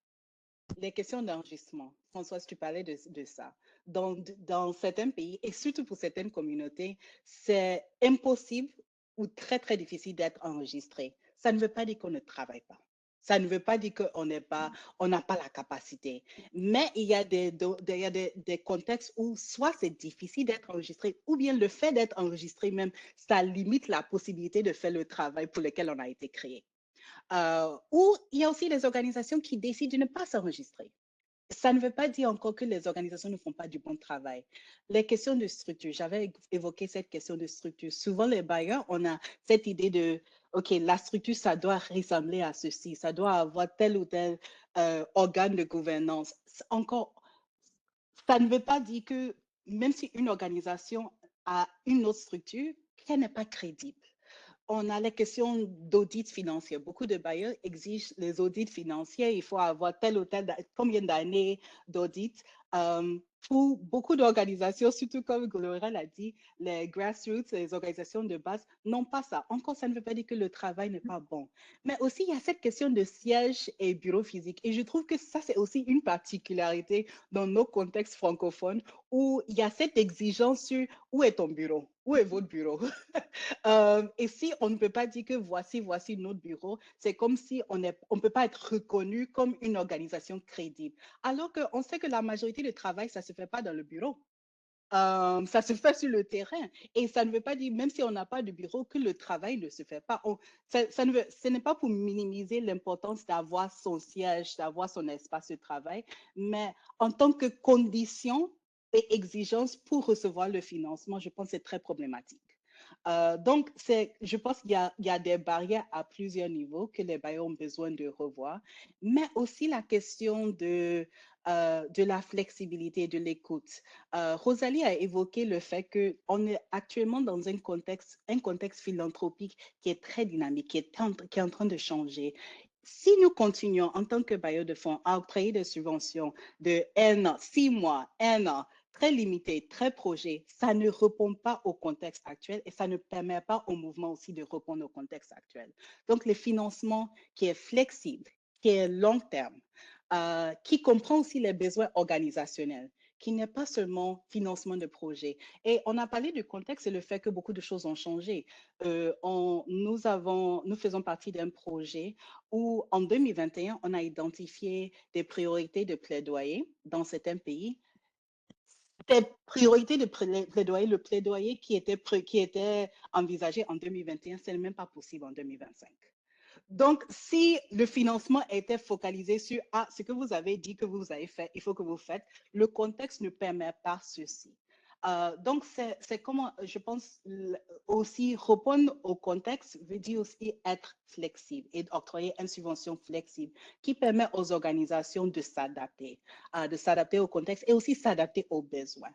les questions d'enregistrement. Françoise, tu parlais de ça. Dans certains pays, et surtout pour certaines communautés, c'est impossible ou très, très difficile d'être enregistré. Ça ne veut pas dire qu'on ne travaille pas. Ça ne veut pas dire qu'on n'a pas la capacité. Mais il y a des contextes où soit c'est difficile d'être enregistré, ou bien le fait d'être enregistré même, ça limite la possibilité de faire le travail pour lequel on a été créé. Ou il y a aussi des organisations qui décident de ne pas s'enregistrer. Ça ne veut pas dire encore que les organisations ne font pas du bon travail. Les questions de structure, j'avais évoqué cette question de structure. Souvent, les bailleurs, on a cette idée de, OK, la structure, ça doit ressembler à ceci, ça doit avoir tel ou tel organe de gouvernance. Encore, ça ne veut pas dire que même si une organisation a une autre structure, qu'elle n'est pas crédible. On a les questions d'audit financier. Beaucoup de bailleurs exigent les audits financiers. Il faut avoir tel ou tel, combien d'années d'audit. Pour beaucoup d'organisations, surtout comme Gloria l'a dit, les grassroots, les organisations de base, n'ont pas ça. Encore, ça ne veut pas dire que le travail n'est pas bon. Mais aussi, il y a cette question de siège et bureau physique. Et je trouve que ça, c'est aussi une particularité dans nos contextes francophones où il y a cette exigence sur où est ton bureau, où est votre bureau. Et si on ne peut pas dire que voici notre bureau, c'est comme si on ne peut pas être reconnu comme une organisation crédible. Alors qu'on sait que la majorité du travail, ça ne se fait pas dans le bureau. Ça se fait sur le terrain. Et ça ne veut pas dire, même si on n'a pas de bureau, que le travail ne se fait pas. Ce n'est pas pour minimiser l'importance d'avoir son siège, d'avoir son espace de travail, mais en tant que condition et exigence pour recevoir le financement, je pense que c'est très problématique. Donc, je pense qu'il y a des barrières à plusieurs niveaux que les bailleurs ont besoin de revoir, mais aussi la question de la flexibilité, de l'écoute. Rosalie a évoqué le fait qu'on est actuellement dans un contexte philanthropique qui est très dynamique, qui est en train de changer. Si nous continuons en tant que bailleurs de fonds à octroyer des subventions de 1 an, 6 mois, 1 an, très limité, très projet, ça ne répond pas au contexte actuel et ça ne permet pas au mouvement aussi de répondre au contexte actuel. Donc, le financement qui est flexible, qui est long terme, qui comprend aussi les besoins organisationnels, qui n'est pas seulement financement de projet. Et on a parlé du contexte et le fait que beaucoup de choses ont changé. Nous faisons partie d'un projet où en 2021, on a identifié des priorités de plaidoyer dans certains pays. Des priorités de plaidoyer, le plaidoyer qui était envisagé en 2021, ce n'est même pas possible en 2025. Donc, si le financement était focalisé sur ce que vous avez dit que vous avez fait, il faut que vous faites, le contexte ne permet pas ceci. Donc, c'est comment, je pense, aussi répondre au contexte veut dire aussi être flexible et octroyer une subvention flexible qui permet aux organisations de s'adapter au contexte et aussi s'adapter aux besoins.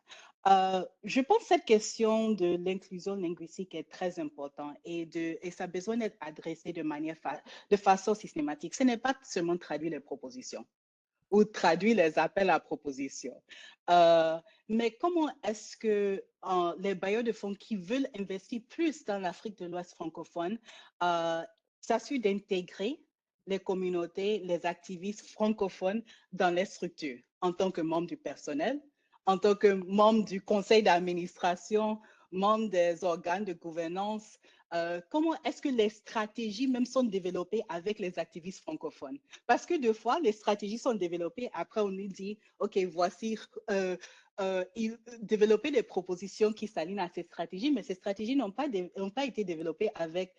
Je pense que cette question de l'inclusion linguistique est très importante et ça a besoin d'être adressé de façon systématique. Ce n'est pas seulement traduire les propositions ou traduire les appels à propositions. Mais comment est-ce que les bailleurs de fonds qui veulent investir plus dans l'Afrique de l'Ouest francophone s'assurent d'intégrer les communautés, les activistes francophones dans les structures en tant que membres du personnel, en tant que membre du conseil d'administration, membre des organes de gouvernance? Comment est-ce que les stratégies même sont développées avec les activistes francophones? Parce que des fois, les stratégies sont développées, après on nous dit, OK, voici, développer des propositions qui s'alignent à ces stratégies, mais ces stratégies n'ont pas été développées avec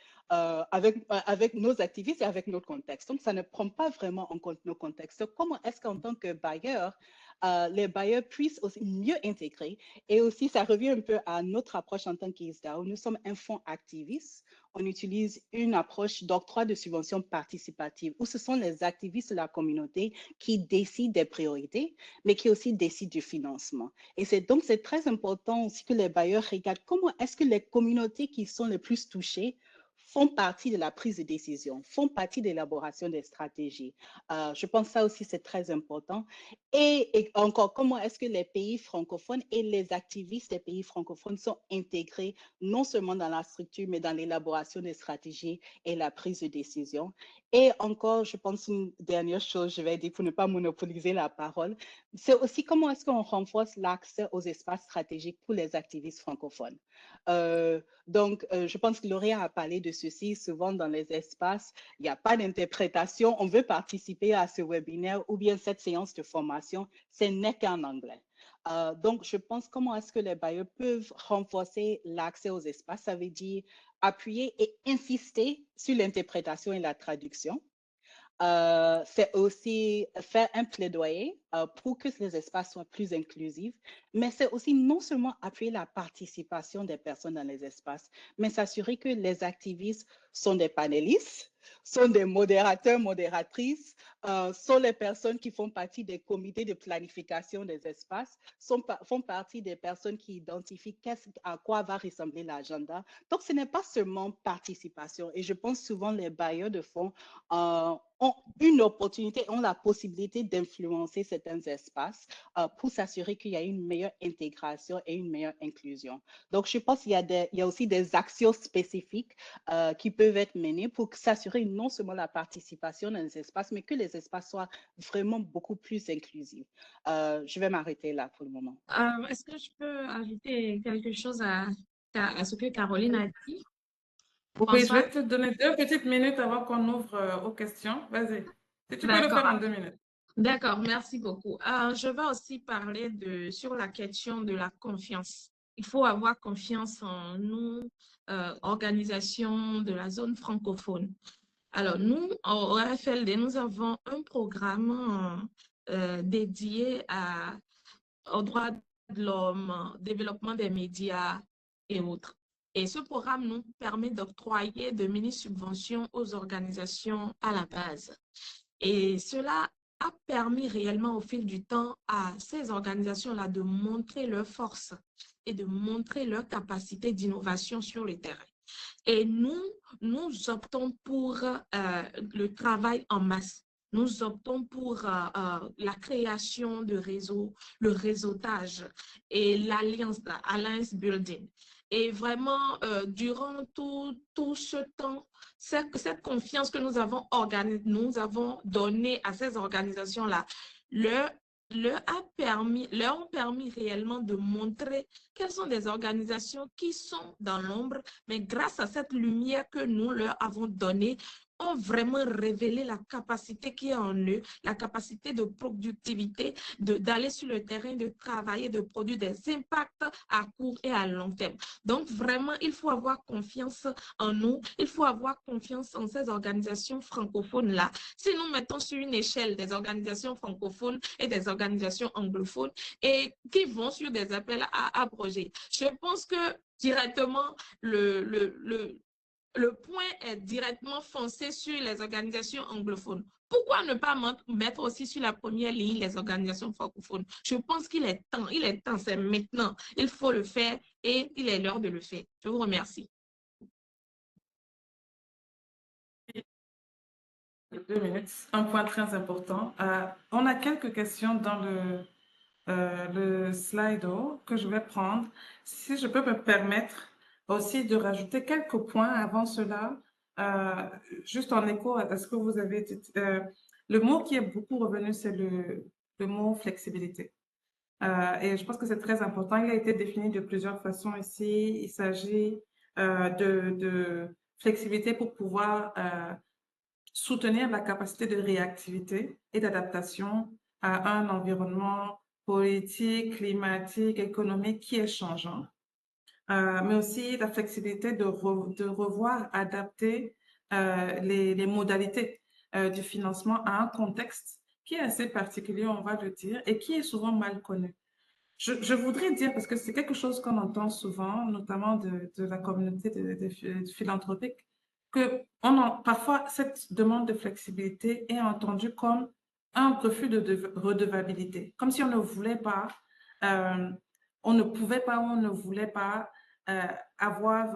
nos activistes et avec notre contexte. Donc, ça ne prend pas vraiment en compte nos contextes. Comment est-ce qu'en tant que bailleur, les bailleurs puissent aussi mieux intégrer. Et aussi, ça revient un peu à notre approche en tant qu'ISDAO. Nous sommes un fonds activiste. On utilise une approche d'octroi de subventions participatives où ce sont les activistes de la communauté qui décident des priorités, mais qui aussi décident du financement. Et donc, c'est très important aussi que les bailleurs regardent comment est-ce que les communautés qui sont les plus touchées font partie de la prise de décision, font partie de l'élaboration des stratégies. Je pense que ça aussi, c'est très important. Et encore, comment est-ce que les pays francophones et les activistes des pays francophones sont intégrés non seulement dans la structure, mais dans l'élaboration des stratégies et la prise de décision. Et encore, je pense une dernière chose, je vais dire pour ne pas monopoliser la parole, c'est aussi comment est-ce qu'on renforce l'accès aux espaces stratégiques pour les activistes francophones. Donc, je pense que Lauréat a parlé de ceci souvent dans les espaces. Il n'y a pas d'interprétation. On veut participer à ce webinaire ou bien cette séance de formation. Ce n'est qu'en anglais. Donc, je pense comment est-ce que les bailleurs peuvent renforcer l'accès aux espaces. Ça veut dire appuyer et insister sur l'interprétation et la traduction. C'est aussi faire un plaidoyer pour que les espaces soient plus inclusifs, mais c'est aussi non seulement appuyer la participation des personnes dans les espaces, mais s'assurer que les activistes sont des panélistes, sont des modérateurs, modératrices, sont les personnes qui font partie des comités de planification des espaces, font partie des personnes qui identifient à quoi va ressembler l'agenda. Donc, ce n'est pas seulement participation. Et je pense souvent les bailleurs de fonds ont une opportunité, ont la possibilité d'influencer certains espaces pour s'assurer qu'il y a une meilleure intégration et une meilleure inclusion. Donc, je pense qu'il y a aussi des actions spécifiques qui peuvent être menées pour s'assurer non seulement la participation dans les espaces, mais que les espaces soient vraiment beaucoup plus inclusifs. Je vais m'arrêter là pour le moment. Est-ce que je peux ajouter quelque chose à ce que Caroline a dit? Oui, je François? vais te donner 2 petites minutes avant qu'on ouvre aux questions. Vas-y. Si tu peux le D'accord. faire en 2 minutes. D'accord, merci beaucoup. Je vais aussi parler sur la question de la confiance. Il faut avoir confiance en nous, organisation de la zone francophone. Alors, nous, au RFLD, nous avons un programme dédié aux droits de l'homme, développement des médias et autres. Et ce programme nous permet d'octroyer de mini-subventions aux organisations à la base. Et cela a permis réellement au fil du temps à ces organisations-là de montrer leur force et de montrer leur capacité d'innovation sur le terrain. Et nous optons pour le travail en masse. Nous optons pour la création de réseaux, le réseautage et l'alliance building. Et vraiment, durant tout ce temps, cette confiance que nous avons donnée à ces organisations-là, leur ont permis réellement de montrer quelles sont des organisations qui sont dans l'ombre, mais grâce à cette lumière que nous leur avons donnée, ont vraiment révélé la capacité qui est en eux, la capacité de productivité, d'aller sur le terrain, de travailler, de produire des impacts à court et à long terme. Donc, vraiment, il faut avoir confiance en nous, il faut avoir confiance en ces organisations francophones-là. Si nous mettons sur une échelle des organisations francophones et des organisations anglophones et qui vont sur des appels à projets, je pense que directement, le point est directement foncé sur les organisations anglophones. Pourquoi ne pas mettre aussi sur la première ligne les organisations francophones? Je pense qu'il est temps, c'est maintenant. Il faut le faire et il est l'heure de le faire. Je vous remercie. 2 minutes. Un point très important. On a quelques questions dans le Slido que je vais prendre. Si je peux me permettre aussi de rajouter quelques points avant cela, juste en écho à ce que vous avez dit. Le mot qui est beaucoup revenu, c'est le mot flexibilité. Et je pense que c'est très important. Il a été défini de plusieurs façons ici. Il s'agit de flexibilité pour pouvoir soutenir la capacité de réactivité et d'adaptation à un environnement politique, climatique, économique qui est changeant, mais aussi la flexibilité de revoir, adapter les modalités du financement à un contexte qui est assez particulier, on va le dire, et qui est souvent mal connu. Je voudrais dire, parce que c'est quelque chose qu'on entend souvent, notamment de la communauté de philanthropique, que parfois cette demande de flexibilité est entendue comme un refus de redevabilité, comme si on ne voulait pas, euh, on ne pouvait pas, on ne voulait pas avoir,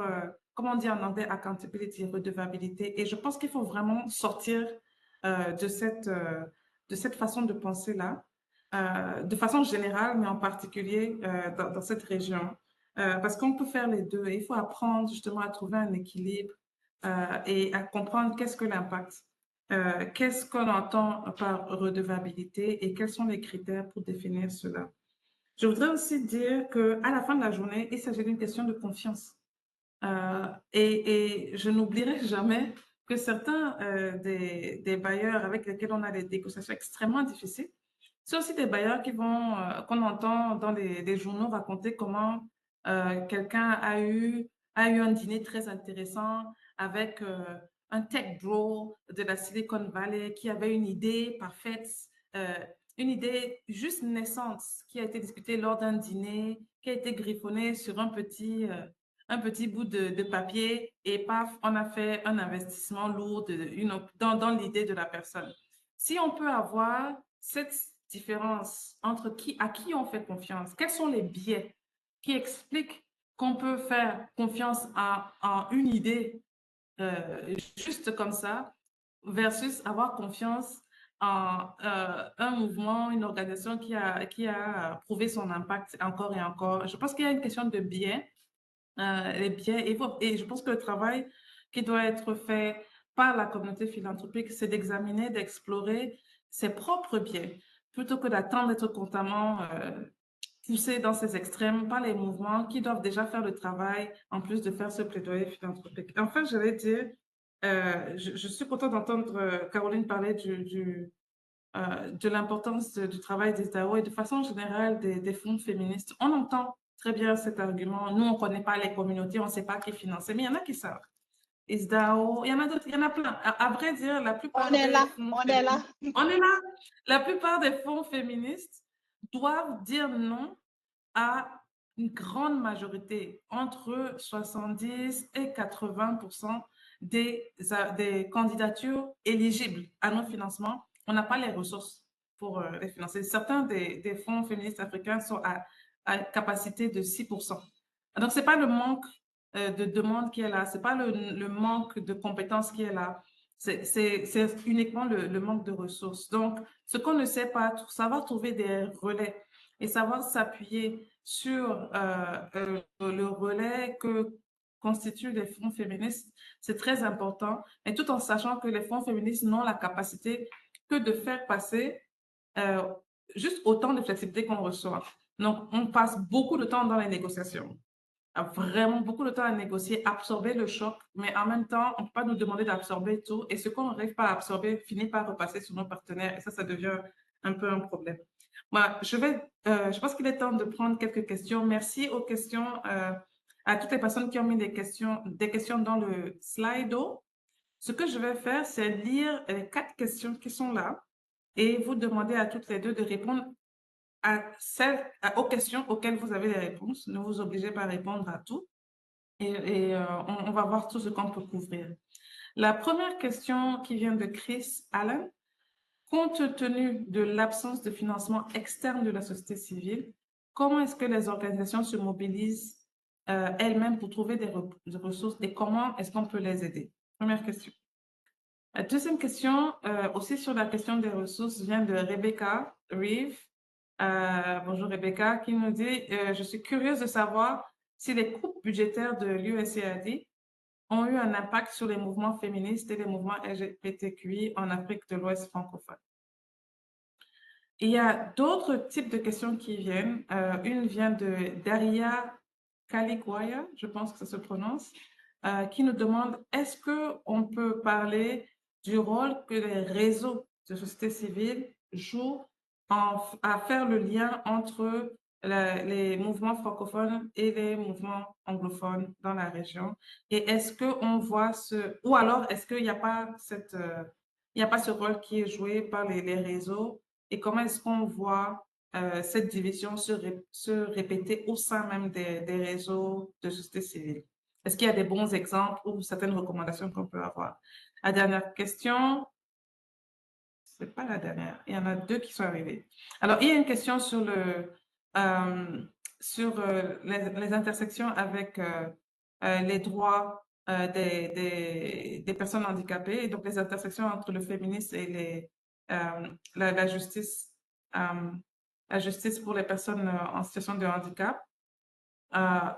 comment on dit en anglais, accountability, redevabilité. Et je pense qu'il faut vraiment sortir de cette façon de penser-là de façon générale, mais en particulier dans cette région. Parce qu'on peut faire les deux. Il faut apprendre justement à trouver un équilibre et à comprendre qu'est-ce que l'impact, qu'est-ce qu'on entend par redevabilité et quels sont les critères pour définir cela. Je voudrais aussi dire qu'à la fin de la journée, il s'agit d'une question de confiance. Et je n'oublierai jamais que certains des bailleurs avec lesquels on a des négociations extrêmement difficiles, c'est aussi des bailleurs qu'on entend dans les journaux raconter comment quelqu'un a eu un dîner très intéressant avec un tech bro de la Silicon Valley qui avait une idée parfaite, euh, une idée juste naissante qui a été discutée lors d'un dîner, qui a été griffonnée sur un petit bout de papier et paf, on a fait un investissement lourd dans l'idée de la personne. Si on peut avoir cette différence entre à qui on fait confiance, quels sont les biais qui expliquent qu'on peut faire confiance à une idée juste comme ça versus avoir confiance en un mouvement, une organisation qui a prouvé son impact encore et encore. Je pense qu'il y a une question de biais, les biais, et je pense que le travail qui doit être fait par la communauté philanthropique, c'est d'examiner, d'explorer ses propres biais, plutôt que d'attendre d'être constamment poussé dans ces extrêmes par les mouvements qui doivent déjà faire le travail, en plus de faire ce plaidoyer philanthropique. Enfin, je vais dire, je suis contente d'entendre Caroline parler de l'importance du travail des DAO et de façon générale des fonds féministes. On entend très bien cet argument. Nous, on ne connaît pas les communautés, on ne sait pas qui financer, mais il y en a qui savent. ISDAO, il y en a d'autres, il y en a plein. À vrai dire, la plupart des fonds on est là. on est là. La plupart des fonds féministes doivent dire non à une grande majorité, entre 70 et 80% des candidatures éligibles à nos financements. On n'a pas les ressources pour les financer. Certains des fonds féministes africains sont à capacité de 6%. Donc, ce n'est pas le manque de demande qui est là, ce n'est pas le manque de compétences qui est là, c'est uniquement le manque de ressources. Donc, ce qu'on ne sait pas, savoir trouver des relais et savoir s'appuyer sur le relais que constituent les fonds féministes, c'est très important, et tout en sachant que les fonds féministes n'ont la capacité que de faire passer juste autant de flexibilité qu'on reçoit. Donc, on passe beaucoup de temps dans les négociations, vraiment beaucoup de temps à négocier, absorber le choc, mais en même temps, on ne peut pas nous demander d'absorber tout, et ce qu'on n'arrive pas à absorber finit par repasser sur nos partenaires, et ça devient un peu un problème. Moi, je pense qu'il est temps de prendre quelques questions. Merci aux questions, à toutes les personnes qui ont mis des questions dans le Slido. Ce que je vais faire, c'est lire les 4 questions qui sont là et vous demander à toutes les deux de répondre aux questions auxquelles vous avez les réponses. Ne vous obligez pas à répondre à tout. Et on va voir tout ce qu'on peut couvrir. La première question qui vient de Chris Allen. Compte tenu de l'absence de financement externe de la société civile, comment est-ce que les organisations se mobilisent elles-mêmes pour trouver des ressources et comment est-ce qu'on peut les aider? Première question. La deuxième question, aussi sur la question des ressources, vient de Rebecca Reeve. Bonjour Rebecca, qui nous dit « Je suis curieuse de savoir si les coupes budgétaires de l'USAID ont eu un impact sur les mouvements féministes et les mouvements LGBTQI en Afrique de l'Ouest francophone. » Il y a d'autres types de questions qui viennent. Une vient de Daria Kaligwaya, je pense que ça se prononce, qui nous demande est-ce qu'on peut parler du rôle que les réseaux de société civile jouent à faire le lien entre les mouvements francophones et les mouvements anglophones dans la région. Et est-ce qu'on voit ou alors est-ce qu'il n'y a pas il n'y a pas ce rôle qui est joué par les réseaux et comment est-ce qu'on voit cette division se répéter au sein même des réseaux de société civile? Est-ce qu'il y a des bons exemples ou certaines recommandations qu'on peut avoir? La dernière question, c'est pas la dernière, il y en a deux qui sont arrivées. Alors, il y a une question sur les intersections avec les droits des personnes handicapées, et donc les intersections entre le féminisme et la justice, la justice pour les personnes en situation de handicap.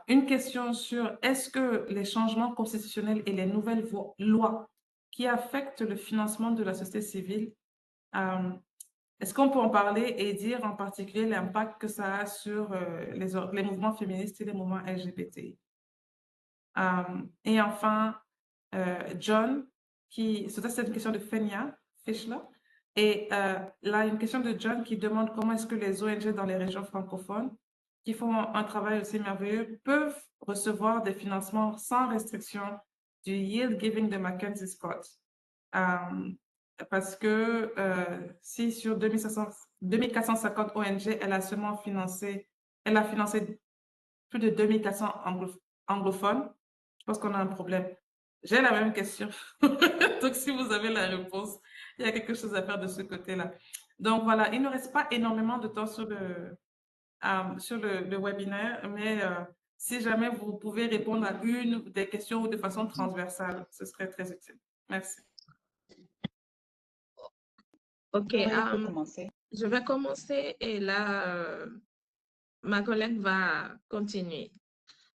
Une question sur est-ce que les changements constitutionnels et les nouvelles lois qui affectent le financement de la société civile, est-ce qu'on peut en parler et dire en particulier l'impact que ça a sur les mouvements féministes et les mouvements LGBT? Et enfin, John, ça c'est une question de Fenia Fischler. Et là, une question de John qui demande comment est-ce que les ONG dans les régions francophones qui font un travail aussi merveilleux peuvent recevoir des financements sans restriction du Yield Giving de Mackenzie Scott. Parce que si sur 2450 ONG, elle a financé plus de 2400 anglophones, je pense qu'on a un problème. J'ai la même question. Donc, si vous avez la réponse, il y a quelque chose à faire de ce côté-là. Donc, voilà, il ne reste pas énormément de temps sur le webinaire, mais si jamais vous pouvez répondre à une des questions ou de façon transversale, ce serait très utile. Merci. OK, je vais commencer et là, ma collègue va continuer.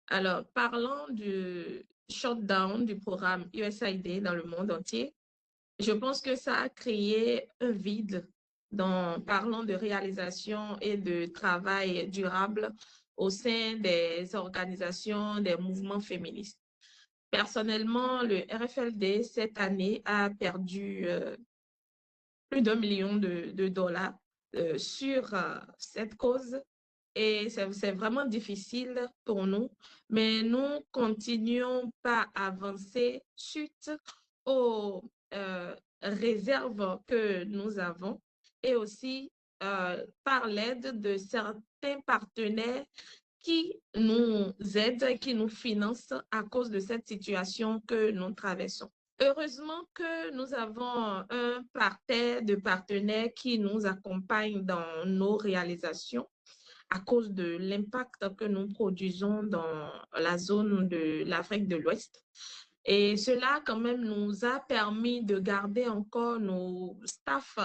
Alors, parlant du shutdown du programme USAID dans le monde entier, je pense que ça a créé un vide parlant de réalisation et de travail durable au sein des organisations, des mouvements féministes. Personnellement, le RFLD, cette année, a perdu plus d'1 million de dollars sur cette cause. Et c'est vraiment difficile pour nous, mais nous continuons pas à avancer suite aux réserves que nous avons et aussi par l'aide de certains partenaires qui nous aident, qui nous financent à cause de cette situation que nous traversons. Heureusement que nous avons un parterre de partenaires qui nous accompagnent dans nos réalisations à cause de l'impact que nous produisons dans la zone de l'Afrique de l'Ouest. Et cela, quand même, nous a permis de garder encore nos staffs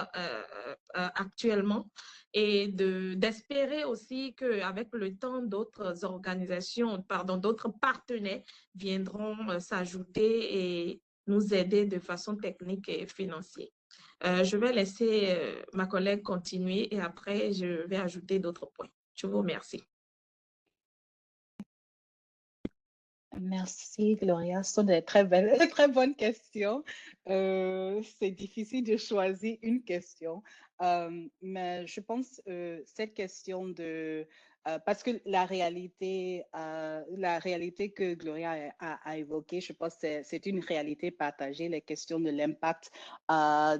actuellement et d'espérer aussi qu'avec le temps, d'autres organisations, d'autres partenaires viendront s'ajouter et nous aider de façon technique et financière. Je vais laisser ma collègue continuer et après, je vais ajouter d'autres points. Je vous remercie. Merci, Gloria. Ce sont des très bonnes questions. C'est difficile de choisir une question, mais je pense cette question parce que la réalité que Gloria a évoquée, je pense que c'est une réalité partagée, les questions de l'impact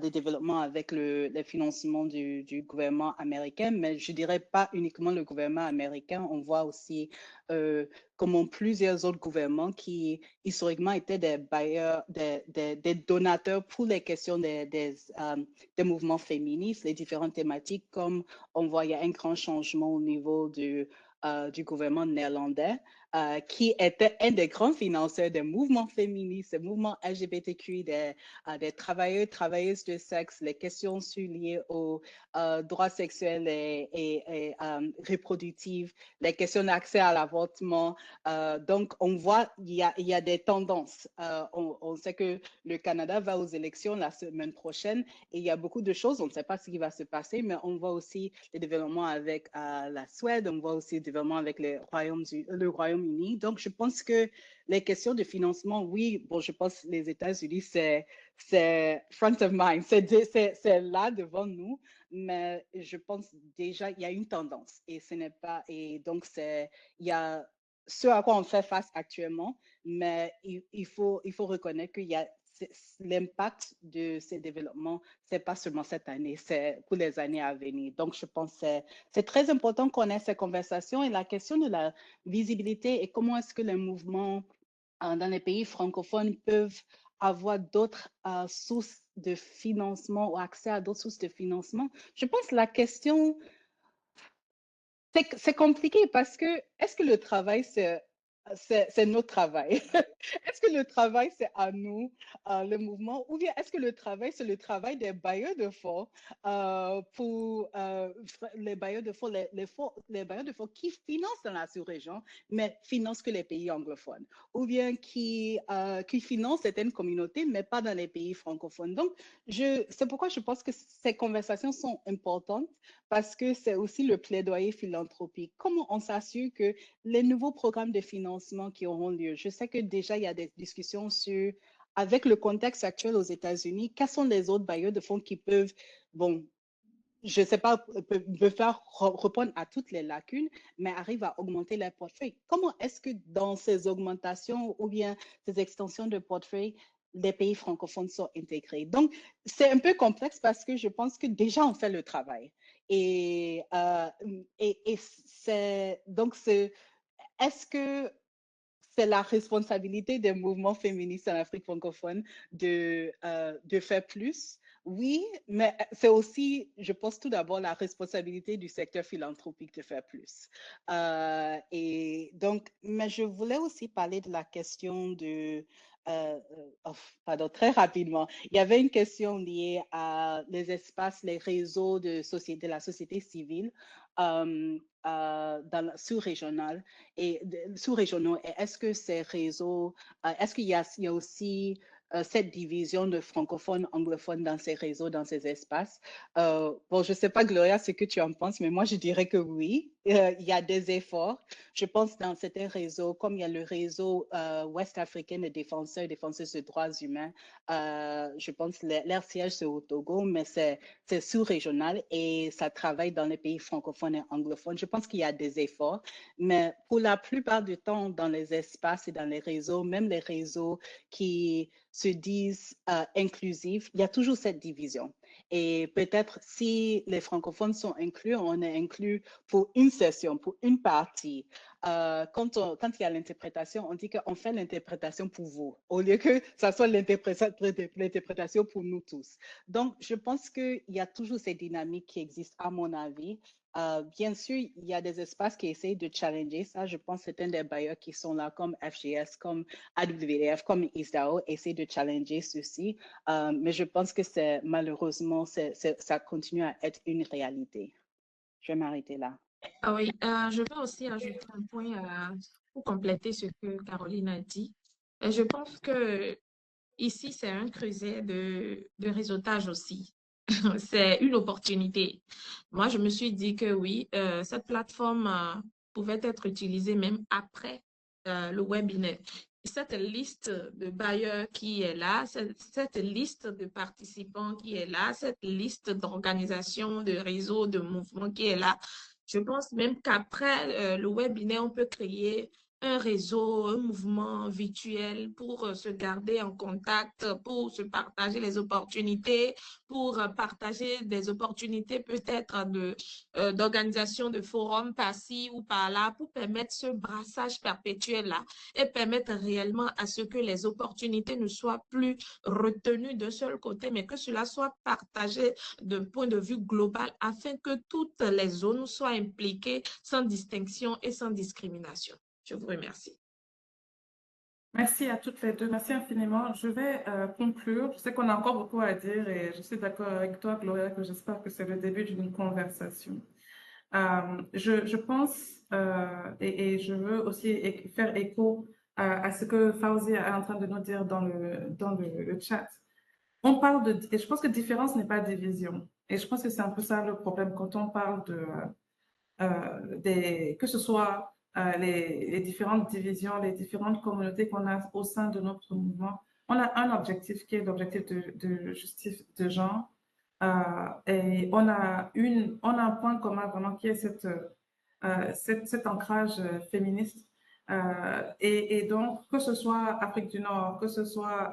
des développements avec le financement du gouvernement américain, mais je dirais pas uniquement le gouvernement américain, on voit aussi comment plusieurs autres gouvernements qui historiquement étaient des bailleurs, des donateurs pour les questions des mouvements féministes, les différentes thématiques, comme on voit, il y a un grand changement au niveau du gouvernement néerlandais, qui était un des grands financeurs des mouvements féministes, des mouvements LGBTQI, des travailleurs, travailleuses de sexe, les questions liées aux droits sexuels et reproductifs, les questions d'accès à l'avortement. Donc, on voit, il y a des tendances. On sait que le Canada va aux élections la semaine prochaine et il y a beaucoup de choses. On ne sait pas ce qui va se passer, mais on voit aussi les développements avec la Suède, on voit aussi les développements avec le Royaume-Uni. Donc, je pense que les questions de financement, oui, bon, je pense que les États-Unis, c'est front of mind, c'est là devant nous, mais je pense déjà il y a une tendance et ce n'est pas, et donc il y a ce à quoi on fait face actuellement, mais il faut reconnaître qu'il y a l'impact de ces développements, c'est pas seulement cette année, c'est pour les années à venir. Donc, je pense que c'est très important qu'on ait ces conversations et la question de la visibilité et comment est-ce que les mouvements dans les pays francophones peuvent avoir d'autres sources de financement ou accès à d'autres sources de financement. Je pense que la question, c'est compliqué parce que est-ce que le travail, c'est notre travail? Est-ce que le travail, c'est à nous, le mouvement, ou bien est-ce que le travail, c'est le travail des bailleurs de fonds pour les bailleurs de fonds, les bailleurs de fonds qui financent dans la sous-région, mais financent que les pays anglophones, ou bien qui financent certaines communautés, mais pas dans les pays francophones. Donc, c'est pourquoi je pense que ces conversations sont importantes parce que c'est aussi le plaidoyer philanthropique. Comment on s'assure que les nouveaux programmes de financement qui auront lieu, je sais que déjà il y a des discussions sur, avec le contexte actuel aux États-Unis, quels sont les autres bailleurs de fonds qui peuvent, bon, je ne sais pas, peuvent faire répondre à toutes les lacunes, mais arrivent à augmenter leur portefeuille. Comment est-ce que dans ces augmentations ou bien ces extensions de portefeuille, les pays francophones sont intégrés? Donc, c'est un peu complexe parce que je pense que déjà on fait le travail. Et est-ce que c'est la responsabilité des mouvements féministes en Afrique francophone de faire plus? Oui, mais c'est aussi, je pense tout d'abord, la responsabilité du secteur philanthropique de faire plus. Et donc, mais je voulais aussi parler de la question de, pardon, très rapidement. Il y avait une question liée à les espaces, les réseaux de la société civile dans sous-régional et sous-régionaux. Et est-ce que ces réseaux, est-ce qu'il y a aussi cette division de francophones, anglophones dans ces réseaux, dans ces espaces? Bon, je ne sais pas, Gloria, ce que tu en penses, mais moi, je dirais que oui, il y a des efforts. Je pense dans certains réseaux, comme il y a le réseau ouest-africain de défenseurs et défenseuses de droits humains, je pense que leur siège, c'est au Togo, mais c'est sous-régional et ça travaille dans les pays francophones et anglophones. Je pense qu'il y a des efforts, mais pour la plupart du temps, dans les espaces et dans les réseaux, même les réseaux qui se disent inclusifs, il y a toujours cette division. Et peut-être si les francophones sont inclus, on est inclus pour une session, pour une partie. Quand il y a l'interprétation, on dit qu'on fait l'interprétation pour vous, au lieu que ça soit l'interprétation pour nous tous. Donc, je pense qu'il y a toujours ces dynamiques qui existent, à mon avis. Bien sûr, il y a des espaces qui essayent de challenger ça. Je pense que certains des bailleurs qui sont là, comme FGS, comme AWF, comme ISDAO, essayent de challenger ceci. Mais je pense que malheureusement, ça continue à être une réalité. Je vais m'arrêter là. Ah oui, je vais aussi ajouter un point pour compléter ce que Caroline a dit. Je pense que ici, c'est un creuset de réseautage aussi. C'est une opportunité. Moi, je me suis dit que oui, cette plateforme pouvait être utilisée même après le webinaire. Cette liste de bailleurs qui est là, cette liste de participants qui est là, cette liste d'organisations, de réseaux, de mouvements qui est là, je pense même qu'après le webinaire, on peut créer un réseau, un mouvement virtuel pour se garder en contact, pour se partager les opportunités, pour partager des opportunités peut-être d'organisation de forums par-ci ou par-là, pour permettre ce brassage perpétuel-là et permettre réellement à ce que les opportunités ne soient plus retenues d'un seul côté, mais que cela soit partagé d'un point de vue global afin que toutes les zones soient impliquées sans distinction et sans discrimination. Je vous remercie. Merci à toutes les deux. Merci infiniment. Je vais conclure. Je sais qu'on a encore beaucoup à dire et je suis d'accord avec toi, Gloria, que j'espère que c'est le début d'une conversation. Je pense et je veux aussi faire écho à ce que Fawzi est en train de nous dire dans le chat. On parle et je pense que différence n'est pas division. Et je pense que c'est un peu ça le problème quand on parle que ce soit les différentes divisions, les différentes communautés qu'on a au sein de notre mouvement. On a un objectif qui est l'objectif de justice de genre. Et on a un point commun vraiment qui est cet ancrage féministe. Et donc, que ce soit Afrique du Nord, que ce soit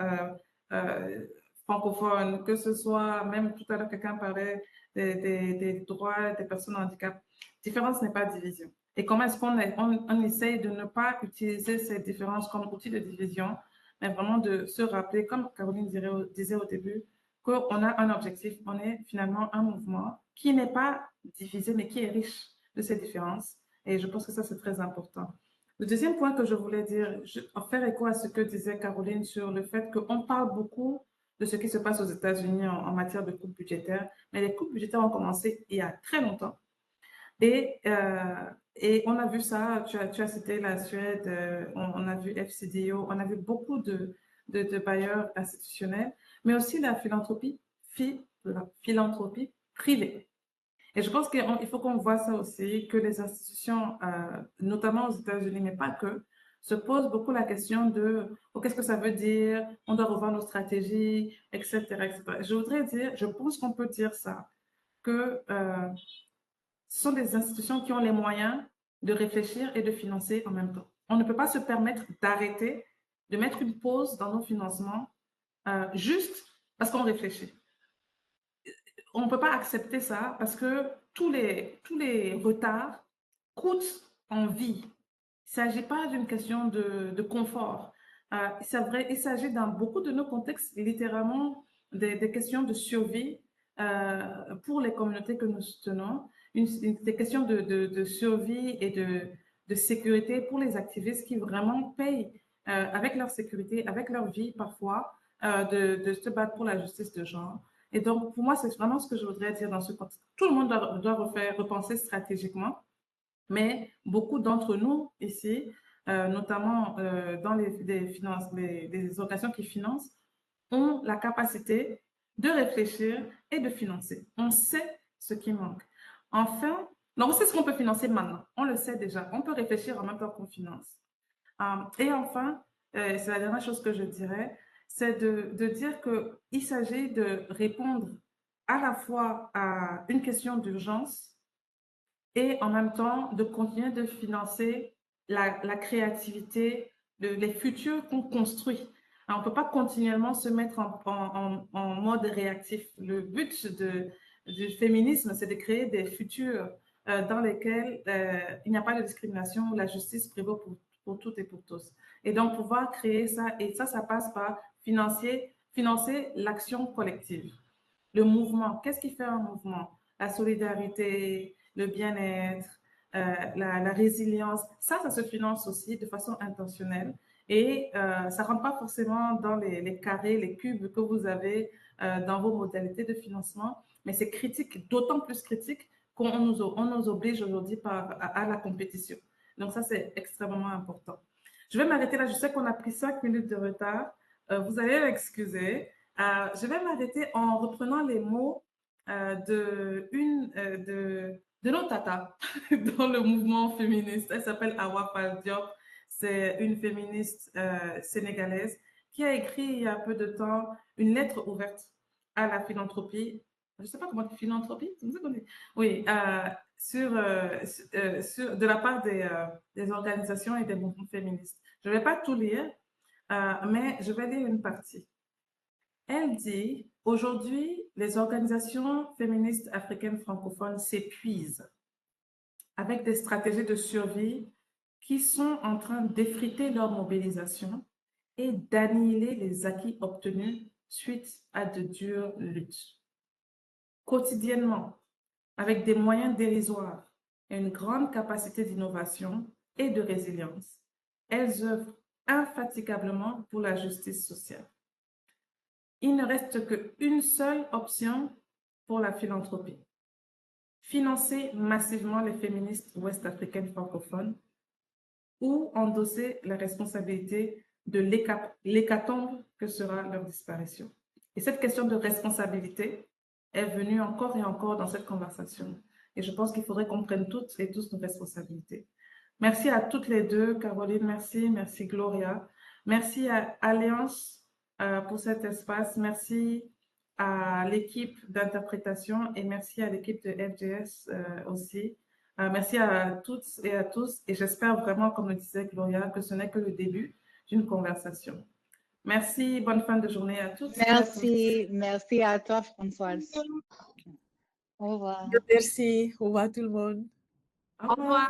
francophones, que ce soit, même tout à l'heure, quelqu'un parlait des droits des personnes handicapées. Différence n'est pas division. Et comment est-ce qu'on essaye de ne pas utiliser ces différences comme outil de division, mais vraiment de se rappeler, comme Caroline disait au début, qu'on a un objectif, on est finalement un mouvement qui n'est pas divisé, mais qui est riche de ces différences. Et je pense que ça, c'est très important. Le deuxième point que je voulais dire, faire écho à ce que disait Caroline sur le fait qu'on parle beaucoup de ce qui se passe aux États-Unis en matière de coupes budgétaires, mais les coupes budgétaires ont commencé il y a très longtemps. Et on a vu ça, tu as cité la Suède, on a vu FCDO, on a vu beaucoup de bailleurs institutionnels, mais aussi la philanthropie privée. Et je pense qu'il faut qu'on voit ça aussi, que les institutions, notamment aux États-Unis, mais pas que, se posent beaucoup la question de qu'est-ce que ça veut dire, on doit revoir nos stratégies, etc., etc. Je voudrais dire, je pense qu'on peut dire ça, que ce sont des institutions qui ont les moyens de réfléchir et de financer en même temps. On ne peut pas se permettre d'arrêter, de mettre une pause dans nos financements juste parce qu'on réfléchit. On ne peut pas accepter ça parce que tous les retards coûtent en vie. Il ne s'agit pas d'une question de confort. Il s'agit dans beaucoup de nos contextes, littéralement, des questions de survie pour les communautés que nous soutenons, des questions de survie et de sécurité pour les activistes qui vraiment payent avec leur sécurité, avec leur vie parfois, de se battre pour la justice de genre. Et donc, pour moi, c'est vraiment ce que je voudrais dire dans ce contexte. Tout le monde doit repenser stratégiquement, mais beaucoup d'entre nous ici, notamment dans les organisations qui financent, ont la capacité de réfléchir et de financer. On sait ce qui manque. Enfin, donc on sait ce qu'on peut financer maintenant. On le sait déjà. On peut réfléchir en même temps qu'on finance. Et enfin, c'est la dernière chose que je dirais, c'est de dire qu'il s'agit de répondre à la fois à une question d'urgence et en même temps de continuer de financer la créativité, les futurs qu'on construit. Alors, on ne peut pas continuellement se mettre en mode réactif. Le but du féminisme, c'est de créer des futurs dans lesquels il n'y a pas de discrimination, où la justice prévaut pour toutes et pour tous. Et donc, pouvoir créer ça, et ça passe par financer l'action collective. Le mouvement, qu'est-ce qui fait un mouvement? La solidarité, le bien-être, la résilience, ça se finance aussi de façon intentionnelle. Et ça ne rentre pas forcément dans les carrés, les cubes que vous avez dans vos modalités de financement, mais c'est critique, d'autant plus critique qu'on nous oblige aujourd'hui à la compétition. Donc ça, c'est extrêmement important. Je vais m'arrêter là. Je sais qu'on a pris 5 minutes de retard. Vous allez m'excuser. Je vais m'arrêter en reprenant les mots de nos tatas dans le mouvement féministe. Elle s'appelle Awa Fall Diop. C'est une féministe sénégalaise qui a écrit il y a peu de temps une lettre ouverte à la philanthropie. Je ne sais pas comment dire, philanthropie, oui, de la part des organisations et des mouvements féministes. Je ne vais pas tout lire, mais je vais lire une partie. Elle dit, aujourd'hui, les organisations féministes africaines francophones s'épuisent avec des stratégies de survie qui sont en train d'effriter leur mobilisation et d'annihiler les acquis obtenus suite à de dures luttes. Quotidiennement, avec des moyens dérisoires et une grande capacité d'innovation et de résilience, elles œuvrent infatigablement pour la justice sociale. Il ne reste qu'une seule option pour la philanthropie. Financer massivement les féministes ouest-africaines francophones ou endosser la responsabilité de l'hécatombe que sera leur disparition. Et cette question de responsabilité est venue encore et encore dans cette conversation. Et je pense qu'il faudrait qu'on prenne toutes et tous nos responsabilités. Merci à toutes les deux, Caroline, merci Gloria. Merci à Alliance pour cet espace. Merci à l'équipe d'interprétation et merci à l'équipe de FGS aussi. Merci à toutes et à tous et j'espère vraiment, comme le disait Gloria, que ce n'est que le début d'une conversation. Merci, bonne fin de journée à toutes. Merci à toi, Françoise. Au revoir. Merci, au revoir tout le monde. Au revoir.